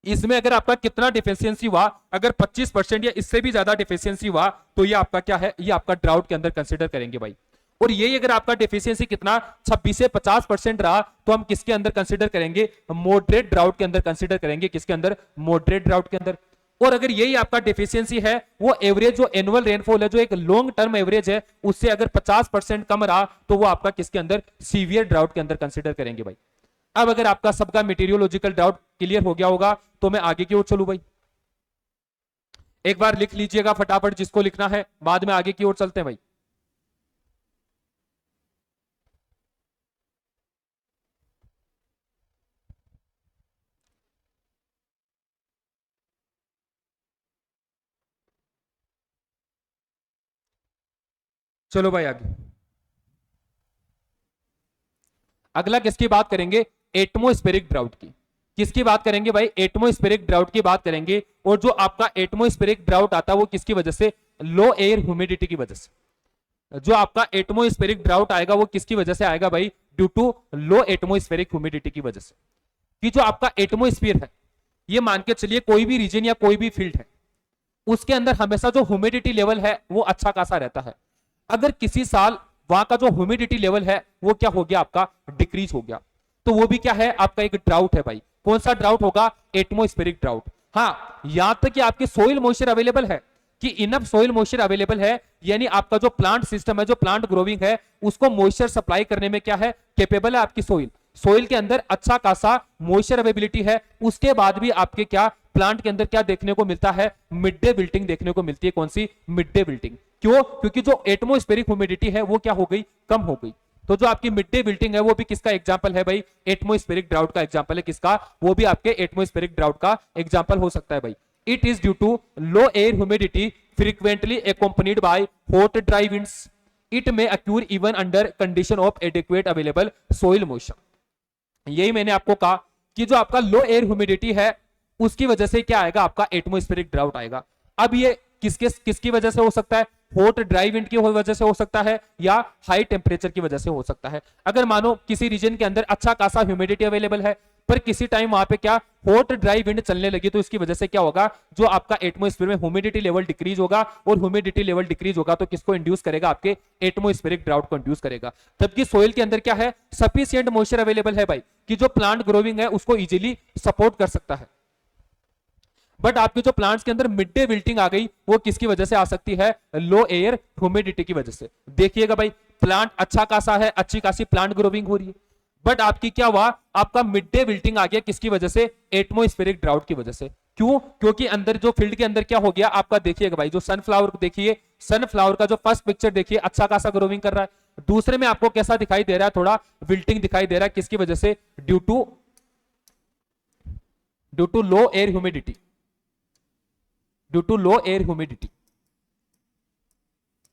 इसमें अगर आपका कितना डिफिशियंसी हुआ, अगर 25% या इससे भी ज्यादा डिफिशियंसी हुआ तो ये आपका क्या है, ये आपका ड्राउट के अंदर कंसिडर करेंगे भाई। और यही अगर आपका डिफिशियंसी कितना 26 से 50% रहा तो हम किसके अंदर कंसिडर करेंगे, मॉडरेट ड्राउट के अंदर कंसिडर करेंगे। किसके अंदर, मॉडरेट ड्राउट के अंदर। और अगर यही आपका डेफिशिएंसी है, वो एवरेज जो एनुअल रेनफॉल है, जो एक लॉन्ग टर्म एवरेज है, उससे अगर 50% कम रहा तो वो आपका किसके अंदर, सीवियर ड्राउट के अंदर कंसिडर करेंगे भाई। अब अगर आपका सबका मीटेरियोलॉजिकल ड्राउट क्लियर हो गया होगा तो मैं आगे की ओर चलूं भाई। एक बार लिख लीजिएगा फटाफट जिसको लिखना है, बाद में आगे की ओर चलते हैं भाई। चलो भाई आगे। अगला किसकी बात करेंगे? एटमोस्फेरिक ड्राउट की। किसकी बात करेंगे भाई? एटमोस्फेरिक ड्राउट की बात करेंगे। और जो आपका एटमोस्फेरिक ड्राउट आता है वो किसकी वजह से? लो एयर ह्यूमिडिटी की वजह से। जो आपका एटमोस्फेरिक ड्राउट आएगा वो किसकी वजह से आएगा भाई? Due to low atmospheric humidity की वजह से। कि जो आपका एटमोस्फियर है, ये मान के चलिए कोई भी रीजन या कोई भी फील्ड है, उसके अंदर हमेशा जो ह्यूमिडिटी लेवल है वो अच्छा खासा रहता है। अगर किसी साल वहां का जो ह्यूमिडिटी लेवल है वो क्या हो गया? आपका डिक्रीज हो गया, तो वो भी क्या है? आपका एक ड्राउट है भाई। कौन सा ड्राउट होगा? Atmospheric drought. हाँ, यहां तक कि आपकी सोइल मॉइस्चर अवेलेबल है, कि इनफ सोइल मॉइस्चर अवेलेबल है, यानी आपका जो प्लांट सिस्टम है, जो प्लांट ग्रोविंग है, उसको मॉइस्चर सप्लाई करने में क्या है? कैपेबल है आपकी सोइल। सोइल के अंदर अच्छा खासा मॉइस्चर अवेलेबिलिटी है। उसके बाद भी आपके क्या प्लांट के अंदर क्या देखने को मिलता है? मिड डे विल्टिंग देखने को मिलती है। कौन सी? Mid day wilting. क्यों? क्योंकि जो एटमोस्फेरिक ह्यूमिडिटी है वो क्या हो गई? कम हो गई। तो जो आपकी मिड डे विल्टिंग है वो भी किसका एग्जांपल है भाई? एटमोस्फेरिक ड्राउट का एग्जांपल है। किसका? वो भी आपके एटमोस्फेरिक ड्राउट का एग्जांपल हो सकता है भाई। It is due to low air humidity frequently accompanied by hot dry winds. It may occur even under condition of adequate available soil moisture. यही मैंने आपको कहा कि जो आपका लो एयर ह्यूमिडिटी है उसकी वजह से क्या आएगा? आपका एटमोस्फेरिक ड्राउट आएगा। अब ये किसकी वजह से हो सकता है? हॉट ड्राई विंड की वजह से हो सकता है या हाई टेम्परेचर की वजह से हो सकता है। अगर मानो किसी रीजन के अंदर अच्छा खासा ह्यूमिडिटी अवेलेबल है, पर किसी टाइम वहां पे क्या हॉट ड्राई विंड चलने लगी, तो इसकी वजह से क्या होगा? जो आपका एटमोस्फेयर में ह्यूमिडिटी लेवल डिक्रीज होगा, और ह्यूमिडिटी लेवल डिक्रीज होगा तो किसको इंड्यूस करेगा? आपके एटमोस्फेरिक ड्राउट को इंड्यूस करेगा। जबकि सोइल के अंदर क्या है? सफिशिएंट मॉइस्चर अवेलेबल है भाई, कि जो प्लांट ग्रोविंग है उसको इजीली सपोर्ट कर सकता है। बट आपके जो प्लांट्स के अंदर मिड डे विल्टिंग आ गई, वो किसकी वजह से आ सकती है? लो एयर ह्यूमिडिटी की वजह से। देखिएगा भाई, प्लांट अच्छा खासा है, अच्छी खासी प्लांट ग्रोविंग हो रही है, बट आपकी क्या हुआ? आपका मिड डे विल्टिंग आ गया। किसकी वजह से? एटमोस्फेरिक ड्राउट की वजह से। क्यों? क्योंकि अंदर जो फील्ड के अंदर क्या हो गया आपका? देखिएगा भाई, जो सनफ्लावर देखिए, सनफ्लावर का जो फर्स्ट पिक्चर देखिए, अच्छा खासा ग्रोविंग कर रहा है। दूसरे में आपको कैसा दिखाई दे रहा है? थोड़ा विल्टिंग दिखाई दे रहा है। किसकी वजह से? Due to low air humidity. Due to low air humidity,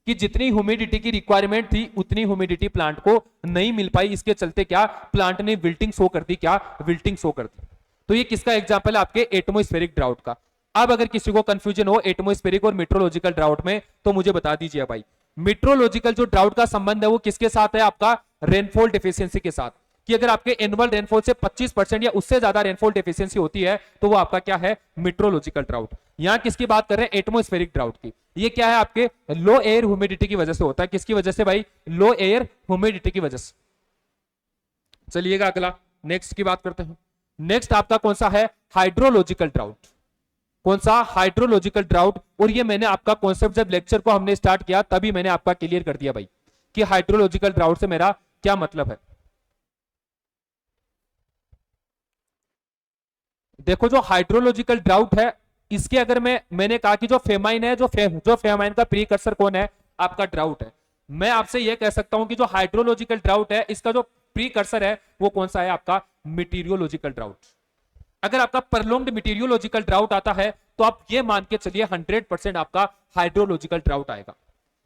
कि जितनी ह्यूमिडिटी की रिक्वायरमेंट थी उतनी ह्यूमिडिटी प्लांट को नहीं मिल पाई। इसके चलते क्या प्लांट ने विल्टिंग शो कर दी? क्या विल्टिंग शो कर दी? तो ये किसका एग्जांपल है? आपके एटमोस्फेरिक ड्राउट का। अब अगर किसी को कंफ्यूजन हो एटमोस्फेरिक और मेट्रोलॉजिकल ड्राउट में, तो मुझे बता दीजिए भाई। मेट्रोलॉजिकल जो ड्राउट का संबंध है वो किसके साथ है? आपका रेनफॉल डेफिशिएंसी के साथ। कि अगर आपके एनुअल रेनफॉल से 25% या उससे ज्यादा रेनफॉल डेफिशिएंसी होती है तो वो आपका क्या है? Meteorological drought. यहां किसकी बात कर रहे हैं? एटमोस्फेरिक ड्राउट की। ये क्या है? आपके लो एयर ह्यूमिडिटी की वजह से होता है। किसकी वजह से भाई? लो एयर ह्यूमिडिटी की वजह से। चलिएगा अगला नेक्स्ट की बात करते हैं। नेक्स्ट आपका कौन सा है? Hydrological drought. कौन सा? Hydrological drought. और ये मैंने आपका कॉन्सेप्ट जब लेक्चर को हमने स्टार्ट किया तभी मैंने आपका क्लियर कर दिया भाई कि हाइड्रोलॉजिकल ड्राउट से मेरा क्या मतलब है। देखो, जो हाइड्रोलॉजिकल ड्राउट है इसके अगर मैंने कहा कि जो फेमाइन है, जो फेमाइन का प्रीकर्सर कौन है? आपका ड्राउट है। मैं आपसे यह कह सकता हूं कि जो हाइड्रोलॉजिकल ड्राउट है इसका जो प्रीकर्सर है वो कौन सा है? आपका मीटीरियोलॉजिकल ड्राउट। अगर आपका परलोंग्ड मीटीरियोलॉजिकल ड्राउट आता है तो आप ये मान के चलिए 100% आपका हाइड्रोलॉजिकल ड्राउट आएगा।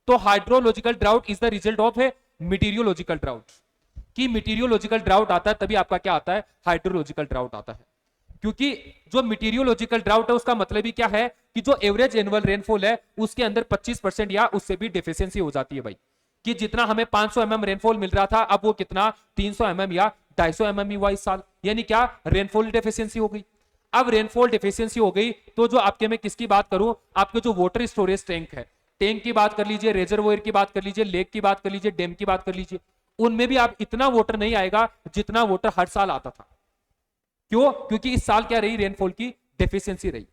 तो hydrological drought is the result of a meteorological drought. कि मीटीरियोलॉजिकल ड्राउट आता है तभी आपका क्या आता है? हाइड्रोलॉजिकल ड्राउट आता है। क्योंकि जो मीटीरियोलॉजिकल ड्राउट है उसका मतलब ही क्या है? कि जो एवरेज एनुअल रेनफॉल है उसके अंदर 25% या उससे भी डेफिशिएंसी हो जाती है भाई। कि जितना हमें 500 mm रेनफॉल मिल रहा था अब वो कितना 300 mm या 250 mm ही हुआ इस साल। यानी क्या? रेनफॉल डेफिशिएंसी हो गई। अब रेनफॉल डेफिशिएंसी हो गई तो जो आपके मैं किसकी बात करूं? आपके जो वाटर स्टोरेज टैंक है, टैंक की बात कर लीजिए, रेजरवोयर की बात कर लीजिए, लेक की बात कर लीजिए, डैम की बात कर लीजिए, उनमें भी आप इतना वाटर नहीं आएगा जितना वाटर हर साल आता था। क्यों? क्योंकि इस साल क्या रही? रेनफॉल की डेफिशिएंसी रही।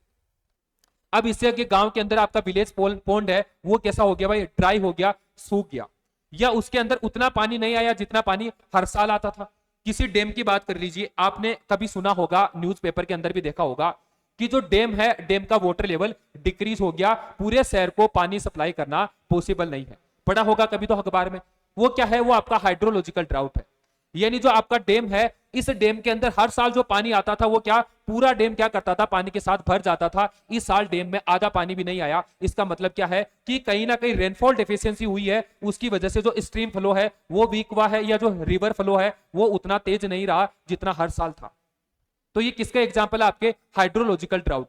अब इससे आगे गांव के अंदर आपका विलेज पॉन्ड है वो कैसा हो गया भाई? ड्राई हो गया, सूख गया, या उसके अंदर उतना पानी नहीं आया जितना पानी हर साल आता था। किसी डैम की बात कर लीजिए, आपने कभी सुना होगा, न्यूज़पेपर के अंदर भी देखा होगा कि जो डैम है, डैम का वाटर लेवल डिक्रीज हो गया, पूरे शहर को पानी सप्लाई करना पॉसिबल नहीं है। पढ़ा होगा कभी तो अखबार में। वो क्या है? वो आपका हाइड्रोलॉजिकल ड्राउट है। यानी जो आपका डैम है इस डैम के अंदर हर साल जो पानी आता था वो क्या पूरा डैम क्या करता था, पानी के साथ भर जाता था। इस साल डैम में आधा पानी भी नहीं आया। इसका मतलब क्या है कि कहीं ना कहीं रेनफॉल डेफिशिएंसी हुई है, उसकी वजह से जो स्ट्रीम फ्लो है वो वीक हुआ है, या जो रिवर फ्लो है वो उतना तेज नहीं रहा जितना हर साल था। तो ये किसका एग्जाम्पल है, आपके हाइड्रोलॉजिकल ड्राउट,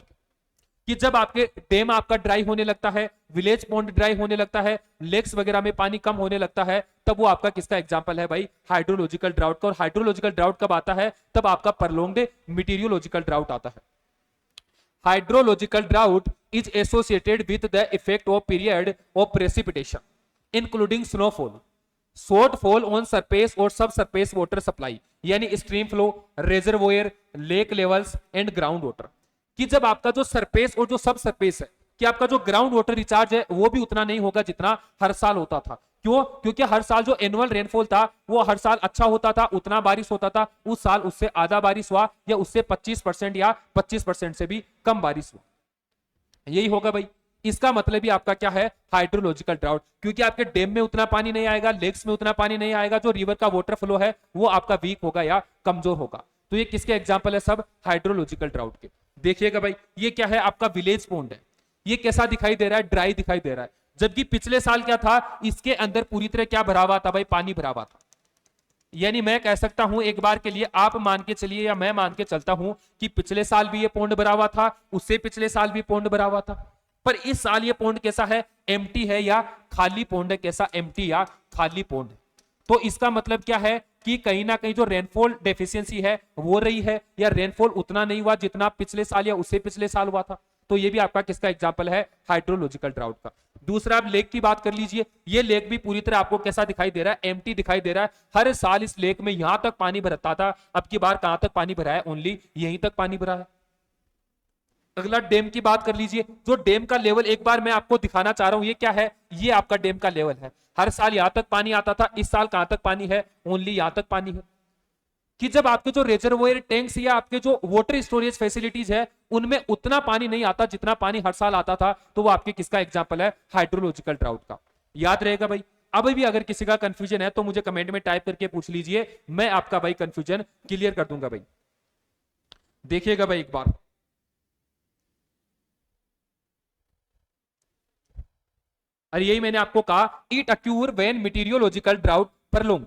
कि जब आपके डैम आपका ड्राई होने लगता है, विलेज पॉन्ड ड्राई होने लगता है, लेक्स वगैरह में पानी कम होने लगता है, तब वो आपका किसका एग्जांपल है भाई, हाइड्रोलॉजिकल ड्राउट का। और हाइड्रोलॉजिकल ड्राउट कब आता है, तब आपका प्रॉन्ग्ड मीटेरियोलॉजिकल ड्राउट आता है। Hydrological drought is associated with the effect of period of precipitation including snowfall, short fall on surface और सब सरफेस वाटर सप्लाई, यानी stream flow, reservoir, lake levels and ground water. कि जब आपका जो surface और जो सब सरफेस है, कि आपका जो ग्राउंड वाटर रिचार्ज है वो भी उतना नहीं होगा जितना हर साल होता था। क्यों, क्योंकि हर साल जो एनुअल रेनफॉल था वो हर साल अच्छा होता था, उतना बारिश होता था। उस साल उससे आधा बारिश हुआ, या उससे 25% या 25% से भी कम बारिश हुआ। यही होगा भाई। इसका मतलब भी आपका क्या है, हाइड्रोलॉजिकल ड्राउट, क्योंकि आपके डैम में उतना पानी नहीं आएगा, लेक्स में उतना पानी नहीं आएगा, जो रिवर का वाटर फ्लो है वो आपका वीक होगा या कमजोर होगा। तो ये किसके एग्जाम्पल है, सब हाइड्रोलॉजिकल ड्राउट के। देखिएगा भाई, ये क्या है, आपका विलेज पॉन्ड है। ये कैसा दिखाई दे रहा है, ड्राई दिखाई दे रहा है। जबकि पिछले साल क्या था, इसके अंदर पूरी तरह क्या भरा हुआ था भाई, पानी भरा हुआ था। यानी मैं कह सकता हूं एक बार के लिए, आप मान के चलिए या मैं मान के चलता हूं कि पिछले साल भी ये पॉन्ड भरा हुआ था, उससे पिछले साल भी पॉन्ड भरा हुआ था। पर इस साल ये पॉन्ड कैसा है, एम्प्टी है या खाली पॉन्ड है, कैसा, एम्प्टी या खाली पॉन्ड है। तो इसका मतलब क्या है कि कहीं ना कहीं जो रेनफॉल डेफिशिएंसी है वो रही है, या रेनफॉल उतना नहीं हुआ जितना पिछले साल या उससे पिछले साल हुआ था। तो ये भी आपका किसका एग्जांपल है, हाइड्रोलॉजिकल ड्राउट का। दूसरा, आप लेक की बात कर लीजिए। ये लेक भी पूरी तरह आपको कैसा दिखाई दे रहा है, एम्प्टी दिखाई दे रहा है। हर साल इस लेक में यहां तक पानी भरता था, अब की बार कहां तक पानी भरा है, ओनली यहीं तक पानी भरा है। अगला डैम की बात कर लीजिए। जो डैम का लेवल एक बार मैं आपको दिखाना चाह रहा हूं, ये क्या है, ये आपका डैम का लेवल है। हर साल यहां तक पानी आता था, इस साल कहां तक पानी है, ओनली यहां तक पानी है। कि जब आपके जो रिजर्वोयर टैंक्स या आपके जो वाटर स्टोरेज फैसिलिटीज है उनमें उतना पानी नहीं आता जितना पानी हर साल आता था, तो वो आपके किसका एग्जांपल है, हाइड्रोलॉजिकल ड्राउट का। याद रहेगा भाई। अभी भी अगर किसी का कंफ्यूजन है तो मुझे कमेंट में टाइप करके पूछ लीजिए, मैं आपका भाई कंफ्यूजन क्लियर कर दूंगा भाई। देखिएगा भाई एक बार, और यही मैंने आपको कहा, it occur when मीटेरियोलॉजिकल drought prong,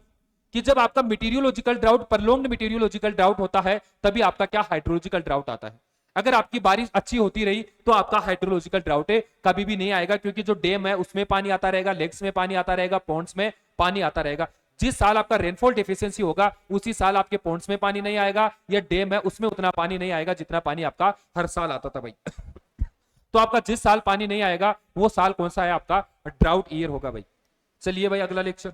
कि जब आपका मीटेरियोलॉजिकल ड्राउट, प्रॉन्ग्ड मीटेरियोलॉजिकल ड्राउट होता है तभी आपका क्या, हाइड्रोलॉजिकल ड्राउट आता है। अगर आपकी बारिश अच्छी होती रही तो आपका हाइड्रोलॉजिकल ड्राउट कभी भी नहीं आएगा, क्योंकि जो डैम है उसमें पानी आता रहेगा, लेक्स में पानी आता रहेगा, पॉन्ड्स में पानी आता रहेगा। जिस साल आपका रेनफॉल डेफिशिएंसी होगा उसी साल आपके पॉन्ड्स में पानी नहीं आएगा, या डैम है उसमें उतना पानी नहीं आएगा जितना पानी आपका हर साल आता था भाई। तो आपका जिस साल पानी नहीं आएगा वो साल कौन सा है, आपका ड्राउट ईयर होगा भाई। चलिए भाई अगला लेक्चर,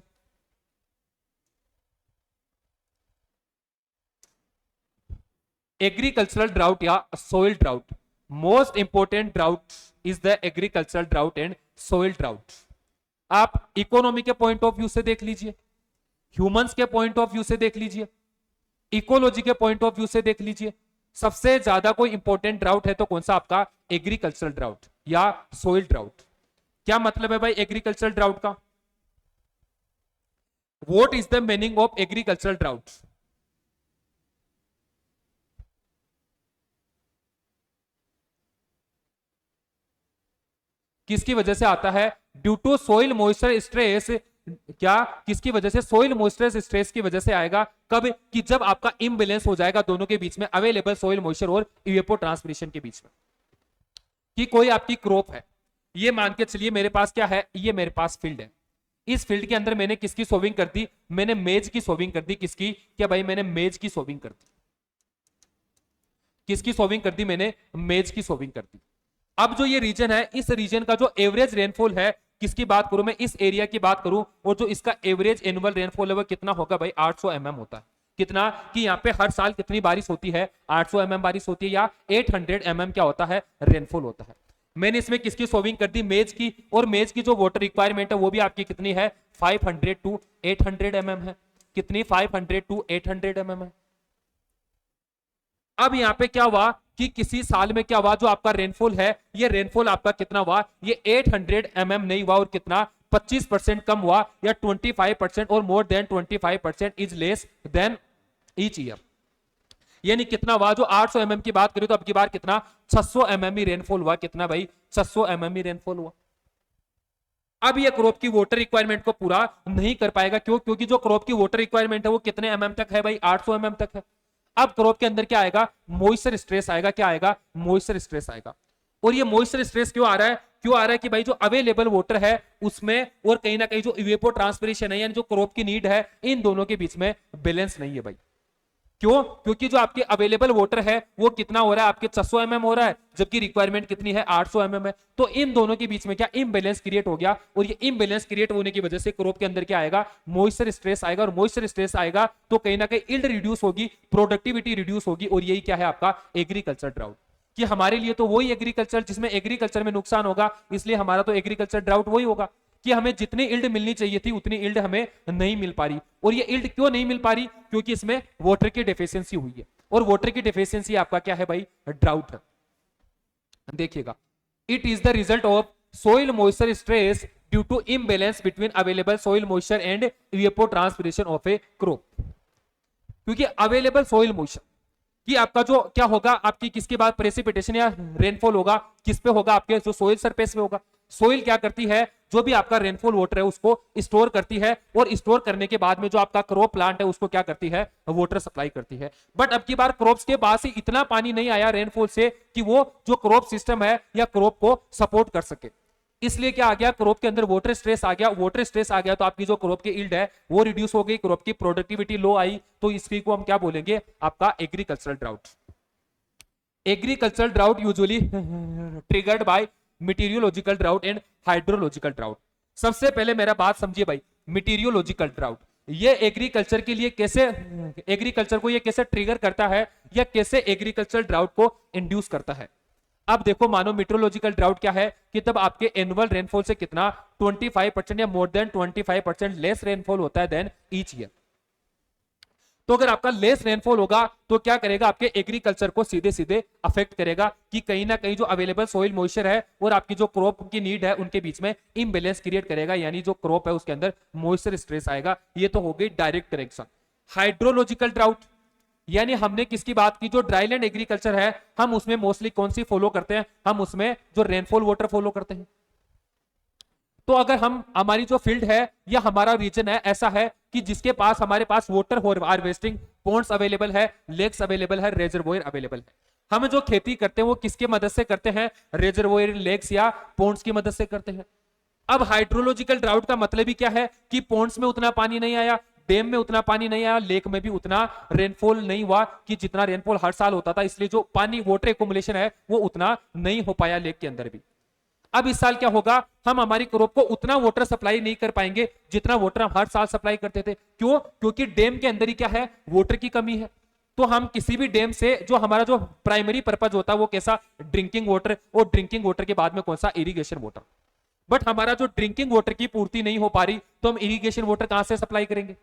एग्रीकल्चरल ड्राउट या soil drought. Most important drought is the agricultural drought and soil drought. आप इकोनॉमी के पॉइंट ऑफ व्यू से देख लीजिए, ह्यूमंस के पॉइंट ऑफ व्यू से देख लीजिए, इकोलॉजी के पॉइंट ऑफ व्यू से देख लीजिए। सबसे ज्यादा कोई इंपॉर्टेंट ड्राउट है तो कौन सा, आपका एग्रीकल्चरल ड्राउट या सोइल ड्राउट। क्या मतलब है भाई एग्रीकल्चरल ड्राउट का, what is the meaning of agricultural drought. किसकी वजह से आता है, due to soil moisture stress. क्या, किसकी वजह से, सोइल मॉइस्चर स्ट्रेस की वजह से आएगा। कब, कि जब आपका इम्बैलेंस हो जाएगा दोनों के बीच में, अवेलेबल सोइल मॉइस्चर और इवेपोट्रांसपिरेशन के बीच में। कि कोई आपकी क्रॉप है, ये मान के चलिए मेरे पास क्या है, ये मेरे पास फील्ड है, इस फील्ड के अंदर मैंने किसकी सोविंग कर दी, मैंने मेज की सोविंग कर दी। किसकी, क्या भाई, मैंने मेज की सोविंग कर दी। किसकी सोविंग कर दी, मैंने मेज की सोविंग कर दी। अब जो ये रीजन है, इस रीजन का जो एवरेज रेनफॉल है, किसकी बात करूं मैं, इस एरिया की बात करूं, और जो इसका एवरेज एनुअल रेनफॉल है वो कितना होगा भाई, 800 mm होता है। कितना, कि यहाँ पे हर साल कितनी बारिश होती है, 800 mm बारिश होती है, या 800 mm क्या होता है, रेनफॉल होता है। मैंने इसमें किसकी सोविंग कर दी, मेज की, और मेज की जो वाटर रिक्वायरमेंट है वो भी आपकी कितनी है, 500 to 800 mm है। कितनी, 500 to 800 mm है। अब यहाँ पे क्या हुआ कि किसी साल में क्या हुआ, जो आपका रेनफॉल है, ये रेनफॉल आपका कितना हुआ, ये 800 mm नहीं हुआ, और कितना, 25% कम हुआ, या 25% और more than 25% is less than each year. यानी कितना हुआ, जो 800 mm की बात करें तो अब की बार कितना 600 mm ही रेनफॉल हुआ। कितना भाई, 600 mm ही रेनफॉल हुआ। अब ये क्रॉप की वाटर रिक्वायरमेंट को पूरा नहीं कर पाएगा। क्यों? क्योंकि जो क्रॉप की वाटर रिक्वायरमेंट है वो कितने एमएम तक है भाई, 800 mm तक है। अब क्रॉप के अंदर क्या आएगा, मॉइस्चर स्ट्रेस आएगा। क्या आएगा, मॉइस्चर स्ट्रेस आएगा। और ये मॉइस्चर स्ट्रेस क्यों आ रहा है, क्यों आ रहा है कि भाई जो अवेलेबल वाटर है उसमें और कहीं ना कहीं जो इवेपोर ट्रांसपिरेशन है यानी जो क्रॉप की नीड है, इन दोनों के बीच में बैलेंस नहीं है भाई। क्यों? क्योंकि जो आपके अवेलेबल वाटर है वो कितना हो रहा है, आपके 600 mm हो रहा है, जबकि रिक्वायरमेंट कितनी है, 800 mm है। तो इन दोनों के बीच में क्या इम्बैलेंस क्रिएट हो गया, और ये इम्बैलेंस क्रिएट होने की वजह से क्रॉप के अंदर क्या आएगा, मॉइस्चर स्ट्रेस आएगा। और मॉइस्चर स्ट्रेस आएगा तो कहीं ना कहीं यील्ड रिड्यूस होगी, प्रोडक्टिविटी रिड्यूस होगी। और यही क्या है आपका एग्रीकल्चर ड्राउट। कि हमारे लिए तो वही एग्रीकल्चर जिसमें एग्रीकल्चर में नुकसान होगा, इसलिए हमारा तो एग्रीकल्चर ड्राउट वही होगा कि हमें जितनी इल्ड मिलनी चाहिए थी उतनी इल्ड हमें नहीं मिल पा रही। और ये इल्ड क्यों नहीं मिल पा रही, क्योंकि इसमें वाटर की डेफिशिएंसी हुई है। और वाटर की डेफिशिएंसी आपका क्या है भाई, ड्राउट है। देखिएगा, it is the result of soil moisture stress due to imbalance between available soil moisture and evapotranspiration of a crop. क्योंकि अवेलेबल सोइल मॉइस्चर कि आपका जो क्या होगा, आपकी किसके बाद प्रेसिपिटेशन या रेनफॉल होगा, किस पे होगा, आपके जो सोइल सरफेस पे होगा। सोइल क्या करती है, जो भी आपका रेनफॉल वाटर है उसको स्टोर करती है, और स्टोर करने के बाद में जो आपका क्रॉप प्लांट है उसको क्या करती है, वाटर सप्लाई करती है। बट अब की बार क्रॉप्स के पास ही इतना पानी नहीं आया रेनफॉल से कि वो जो क्रॉप सिस्टम है या क्रॉप को सपोर्ट कर सके। इसलिए क्या आ गया, क्रॉप के अंदर वाटर स्ट्रेस आ गया। वाटर स्ट्रेस आ गया तो आपकी जो क्रॉप की यील्ड है वो रिड्यूस हो गई, क्रॉप की प्रोडक्टिविटी लो आई। तो इसी को हम क्या बोलेंगे, आपका agricultural drought. Agricultural drought usually triggered by meteorological drought and hydrological drought. सबसे पहले मेरा बात समझिए भाई, मीटेरियोलॉजिकल ड्राउट ये एग्रीकल्चर के लिए कैसे, एग्रीकल्चर को ये कैसे ट्रिगर करता है या कैसे एग्रीकल्चर ड्राउट को इंड्यूस करता है। अब देखो, मानो मीटरोलॉजिकल ड्राउट क्या है कि तब आपके एनुअल रेनफॉल से कितना 25% या मोर देन 25% लेस रेनफॉल होता है देन ईच ईयर। तो अगर आपका लेस रेनफॉल होगा तो क्या करेगा, आपके एग्रीकल्चर को सीधे सीधे अफेक्ट करेगा कि कहीं ना कहीं जो अवेलेबल सोइल मॉइस्चर है और आपकी जो क्रॉप की नीड है उनके बीच में इम्बैलेंस क्रिएट करेगा, यानी जो क्रॉप है उसके अंदर मॉइस्चर स्ट्रेस आएगा। ये तो हो गई डायरेक्ट करेक्शन। हाइड्रोलॉजिकल ड्राउट यानी हमने किसकी बात की, जो ड्राईलैंड एग्रीकल्चर है हम उसमें मोस्टली कौन सी फॉलो करते हैं, हम उसमें जो रेनफॉल वाटर फॉलो करते हैं। तो अगर हम, हमारी जो फील्ड है या हमारा रीजन है ऐसा है कि जिसके पास हमारे पास वाटर हार्वेस्टिंग पॉन्ड्स अवेलेबल है, लेक्स अवेलेबल है, रेजर्वोयर अवेलेबल है, हम जो खेती करते हैं वो किसके मदद से करते हैं, रेजर्वोयर, लेक्स या पॉन्ड्स की मदद से करते हैं। अब हाइड्रोलॉजिकल ड्राउट का मतलब ही क्या है कि पॉन्ड्स में उतना पानी नहीं आया, डैम में उतना पानी नहीं आया, लेक में भी उतना रेनफॉल नहीं हुआ कि जितना रेनफॉल हर साल होता था, इसलिए जो पानी वाटर एक्युमुलेशन है वो उतना नहीं हो पाया लेक के अंदर भी। अब इस साल क्या होगा, हम हमारी क्रॉप को उतना वाटर सप्लाई नहीं कर पाएंगे जितना वाटर हम हर साल सप्लाई करते थे। क्यों? क्योंकि डैम के अंदर ही क्या है, वाटर की कमी है। तो हम किसी भी डैम से जो हमारा जो प्राइमरी पर्पज होता है वो कैसा, ड्रिंकिंग वाटर, और ड्रिंकिंग वाटर के बाद में कौन सा, इरिगेशन वाटर। बट हमारा जो ड्रिंकिंग वाटर की पूर्ति नहीं हो पा रही तो हम इरिगेशन वाटर कहां से सप्लाई करेंगे,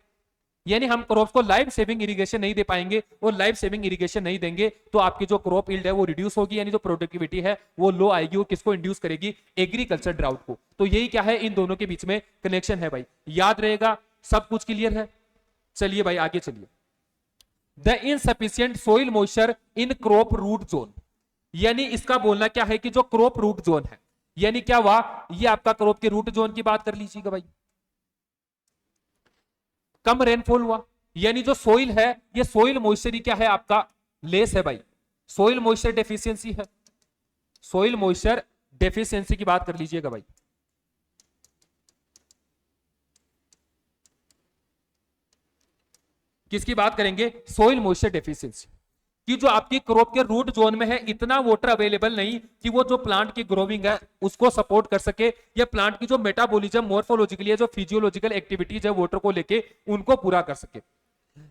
यानी हम क्रॉप को लाइफ सेविंग इरिगेशन नहीं दे पाएंगे, और लाइफ सेविंग इरिगेशन नहीं देंगे तो आपकी जो क्रॉप यील्ड है वो रिड्यूस होगी, यानी जो प्रोडक्टिविटी है वो लो आएगी। वो किसको इंड्यूस करेगी, एग्रीकल्चर ड्राउट को। तो यही क्या है, इन दोनों के बीच में कनेक्शन है भाई, याद रहेगा, सब कुछ क्लियर है। चलिए भाई आगे चलिए। The insufficient soil moisture in crop root zone, यानी इसका बोलना क्या है कि जो क्रॉप रूट जोन है, यानी क्या हुआ, ये आपका क्रॉप के रूट जोन की बात कर लीजिएगा भाई। कम रेनफॉल हुआ, यानी जो सोइल है ये सोइल मॉइस्चर क्या है आपका, लेस है भाई, सोइल मॉइस्चर डेफिशिएंसी है, सोइल मॉइस्चर डेफिशिएंसी की बात कर लीजिएगा भाई। किसकी बात करेंगे, सोइल मॉइस्चर डेफिशिएंसी कि जो आपकी क्रॉप के रूट जोन में है इतना वाटर अवेलेबल नहीं कि वो जो प्लांट की ग्रोविंग है उसको सपोर्ट कर सके, या प्लांट की जो मेटाबॉलिज्म, मॉर्फोलॉजिकली जो फिजियोलॉजिकल एक्टिविटीज है वाटर को लेके उनको पूरा कर सके।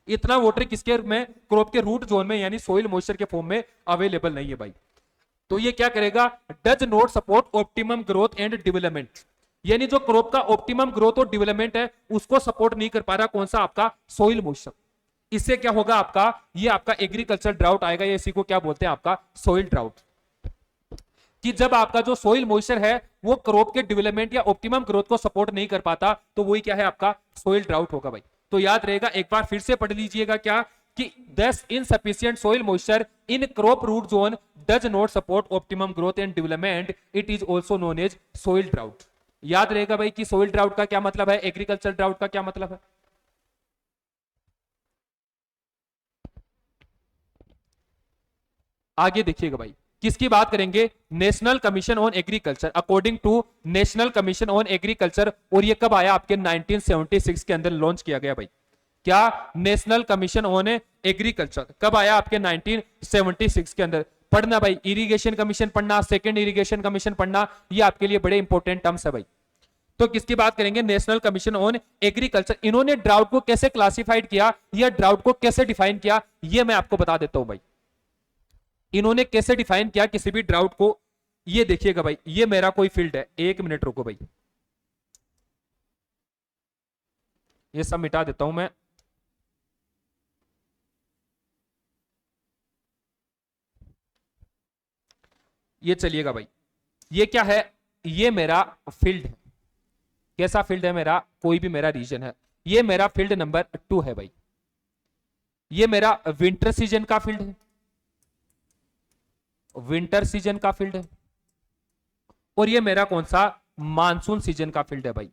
इतना वाटर किसके में, क्रॉप के रूट जोन में, यानी सोइल मॉइस्चर के फॉर्म में अवेलेबल नहीं है भाई। तो ये क्या करेगा, does not support optimum growth and development, यानी जो क्रॉप का ऑप्टिमम ग्रोथ और डेवलपमेंट है उसको सपोर्ट नहीं कर पा रहा, कौन सा आपका, सोइल मॉइस्चर। इससे क्या होगा आपका, ये आपका एग्रीकल्चर ड्राउट आएगा, या इसी को क्या बोलते हैं आपका, सोइल ड्राउट। कि जब आपका जो सोइल मॉइस्चर है वो क्रॉप के डेवलपमेंट या ऑप्टिमम ग्रोथ को सपोर्ट नहीं कर पाता तो वही क्या है आपका, सोइल ड्राउट होगा भाई। तो याद रहेगा, एक बार फिर से पढ़ लीजिएगा क्या, कि this insufficient soil moisture in crop root zone does not support optimum growth and development, it is also known as soil drought. याद रहेगा भाई कि सोइल ड्राउट का क्या मतलब है, एग्रीकल्चर ड्राउट का क्या मतलब है। आगे देखिएगा भाई, किसकी बात करेंगे, national commission on agriculture, according to national commission on agriculture. और ये कब आया, आपके 1976 के अंदर लॉन्च किया गया भाई। क्या, नेशनल कमीशन ऑन एग्रीकल्चर कब आया, आपके 1976 के अंदर। पढ़ना भाई, इरिगेशन कमीशन पढ़ना, सेकंड इरिगेशन कमीशन पढ़ना, ये आपके लिए बड़े इंपॉर्टेंट टर्म्स है भाई। तो किसकी बात करेंगे, नेशनल कमीशन ऑन एग्रीकल्चर। इन्होंने ड्राउट को कैसे क्लासिफाइड किया या ड्राउट को कैसे डिफाइन किया, ये मैं आपको बता देता हूं भाई। इन्होंने कैसे डिफाइन किया किसी भी ड्राउट को, ये देखिएगा भाई, ये मेरा कोई फील्ड है, एक मिनट रुको भाई, ये सब मिटा देता हूं मैं। ये चलिएगा भाई, ये क्या है, ये मेरा फील्ड है। कैसा फील्ड है मेरा, कोई भी मेरा रीजन है, ये मेरा फील्ड नंबर 2 है भाई। ये मेरा विंटर सीजन का फील्ड है, विंटर सीजन का फील्ड है। और ये मेरा कौन सा, मानसून सीजन का फील्ड है भाई।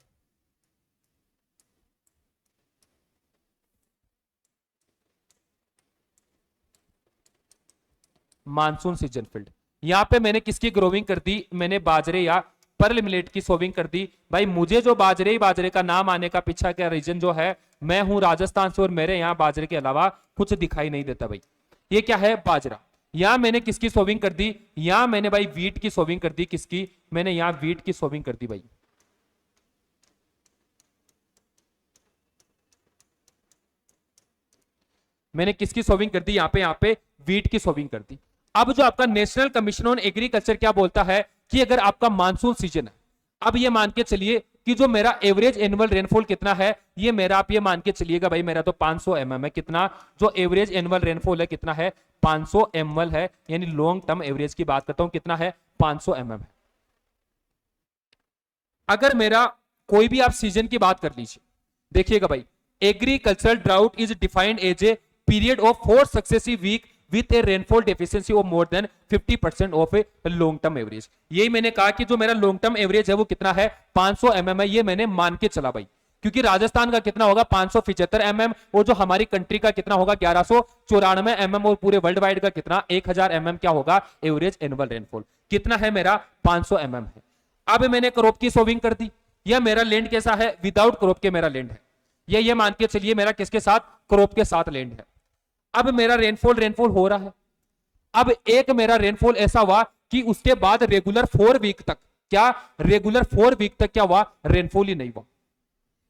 Monsoon season field. यहां पे मैंने किसकी ग्रोविंग कर दी, मैंने बाजरे या पर्ल मिलेट की सोविंग कर दी भाई। मुझे जो बाजरे का नाम आने का पीछा का रीजन जो है, मैं हूं राजस्थान से और मेरे यहां बाजरे के अलावा कुछ दिखाई नहीं देता भाई। ये क्या है, बाजरा। यहां मैंने किसकी सोविंग कर दी, यहां मैंने भाई वीट की सोविंग कर दी। किसकी, मैंने यहां वीट की सोविंग कर दी भाई। मैंने किसकी सोविंग कर दी, यहां पे वीट की सोविंग कर दी। अब जो आपका नेशनल कमीशन ऑन एग्रीकल्चर क्या बोलता है कि अगर आपका मानसून सीजन है, अब ये मान के चलिए कि जो मेरा एवरेज एनुअल रेनफॉल कितना है, ये मेरा, आप ये मान के चलिएगा भाई, मेरा तो 500 mm है। कितना, जो एवरेज एनुअल रेनफॉल है कितना है, 500 ml है, यानी लॉन्ग टर्म एवरेज की बात करता हूं, कितना है, 500 mm है। अगर मेरा कोई भी आप सीजन की बात कर लीजिए, देखिएगा भाई, agricultural drought is defined as a period of 4 successive week with a rainfall deficiency of more than 50% of a long term average. यही मैंने कहा कि जो मेरा लॉन्ग टर्म एवरेज है वो कितना है, 500 mm है। ये मैंने मान के चला भाई, क्योंकि राजस्थान का कितना होगा, 575 mm, और जो हमारी कंट्री का कितना होगा, 1194 mm, और पूरे वर्ल्ड वाइड का कितना, 1000 mm क्या होगा, एवरेज एनुअल रेनफॉल कितना है मेरा, 500 mm है। अब मैंने क्रॉप की सोविंग कर दी, यह मेरा लैंड कैसा है, विदाउट क्रॉप के मेरा लैंड है। ये मान के चलिए मेरा किसके साथ, क्रॉप के साथ लैंड है। अब मेरा रेनफॉल हो रहा है। अब एक मेरा रेनफॉल ऐसा हुआ कि उसके बाद रेगुलर 4 वीक तक, क्या, रेगुलर 4 वीक तक क्या हुआ, रेनफॉल ही नहीं हुआ।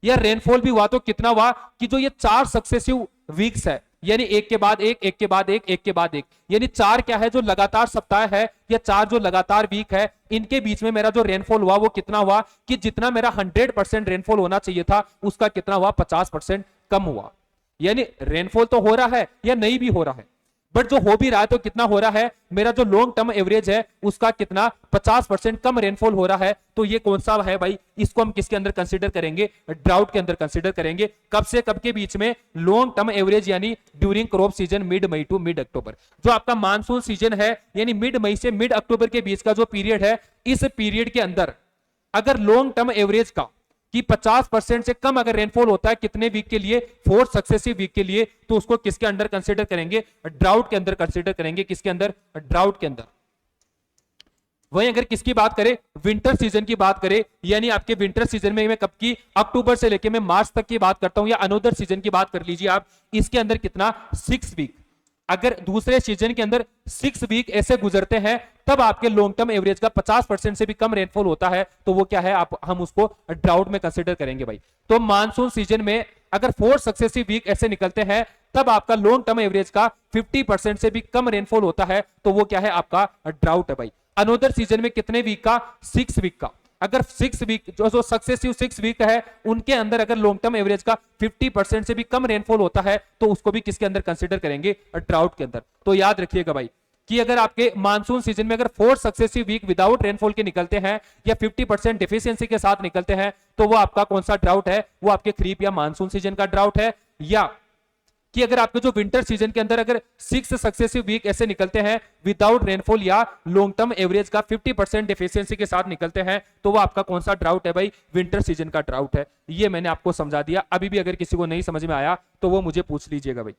या रेनफॉल भी हुआ तो कितना हुआ कि जो ये 4 सक्सेसिव वीक्स है, यानी एक के बाद एक, एक के बाद एक, एक के बाद एक, यानी 4 क्या है, जो लगातार सप्ताह है, या 4 जो लगातार वीक है, इनके बीच में मेरा जो रेनफॉल हुआ वो कितना हुआ कि जितना मेरा 100% रेनफॉल होना चाहिए था, उसका कितना हुआ, 50% कम हुआ। यानी रेनफॉल तो हो रहा है या नहीं भी हो रहा है, बट जो हो भी रहा है तो कितना हो रहा है, मेरा जो लॉन्ग टर्म एवरेज है उसका कितना, 50% कम रेनफॉल हो रहा है। तो ये कौन सा है भाई, इसको हम किसके अंदर कंसीडर करेंगे, ड्राउट के अंदर कंसीडर करेंगे। कब से कब के बीच में, लॉन्ग टर्म एवरेज यानी during crop season mid May to mid October. जो आपका मानसून सीजन है यानी मिड मई से मिड अक्टूबर के बीच का जो पीरियड है, इस पीरियड के अंदर अगर लॉन्ग टर्म एवरेज का कि 50% से कम अगर रेनफॉल होता है, कितने वीक के लिए, 4 सक्सेसिव वीक के लिए, तो उसको किसके अंदर कंसीडर करेंगे, ड्राउट के अंदर कंसीडर करेंगे। किसके अंदर, ड्राउट के अंदर। वहीं अगर किसकी बात करें, विंटर सीजन की बात करें, यानी आपके विंटर सीजन में मैं कब की, अक्टूबर से लेकर मैं मार्च तक की बात करता हूं, या अनोदर सीजन की बात कर लीजिए आप, इसके अंदर कितना, 6 वीक। अगर दूसरे सीजन के अंदर 6 वीक ऐसे गुजरते हैं, तब आपके लॉन्ग टर्म एवरेज का 50% से भी कम रेनफॉल होता है, तो वो क्या है, हम उसको ड्राउट में कंसीडर करेंगे भाई। तो मानसून सीजन में अगर 4 सक्सेसिव वीक ऐसे निकलते हैं, तब आपका लॉन्ग टर्म एवरेज का 50% से भी कम रेनफॉल होता है, तो वो क्या है, आपका ड्राउट है भाई। अनोदर सीजन में कितने वीक का, 6 वीक का। अगर 6 वीक जो सक्सेसिव 6 वीक है, उनके अंदर अगर लॉन्ग टर्म एवरेज का 50% से भी कम रेनफॉल होता है, तो उसको भी किसके अंदर कंसीडर करेंगे, ड्राउट के अंदर। तो याद रखिएगा भाई कि अगर आपके मानसून सीजन में अगर 4 सक्सेसिव वीक विदाउट रेनफॉल के निकलते हैं, या 50% डेफिशिएंसी के साथ निकलते हैं, तो वो आपका कौन सा ड्राउट है, वो आपके खरीफ या मानसून सीजन का ड्राउट है, या कि अगर आपके जो विंटर सीजन के अंदर अगर 6 सक्सेसिव वीक ऐसे निकलते हैं विदाउट रेनफॉल या लॉन्ग टर्म एवरेज का 50% डिफिशियंसी के साथ निकलते हैं, तो वो आपका कौन सा ड्राउट है भाई? विंटर सीजन का ड्राउट है। ये मैंने आपको समझा दिया। अभी भी अगर किसी को नहीं समझ में आया तो वो मुझे पूछ लीजिएगा भाई।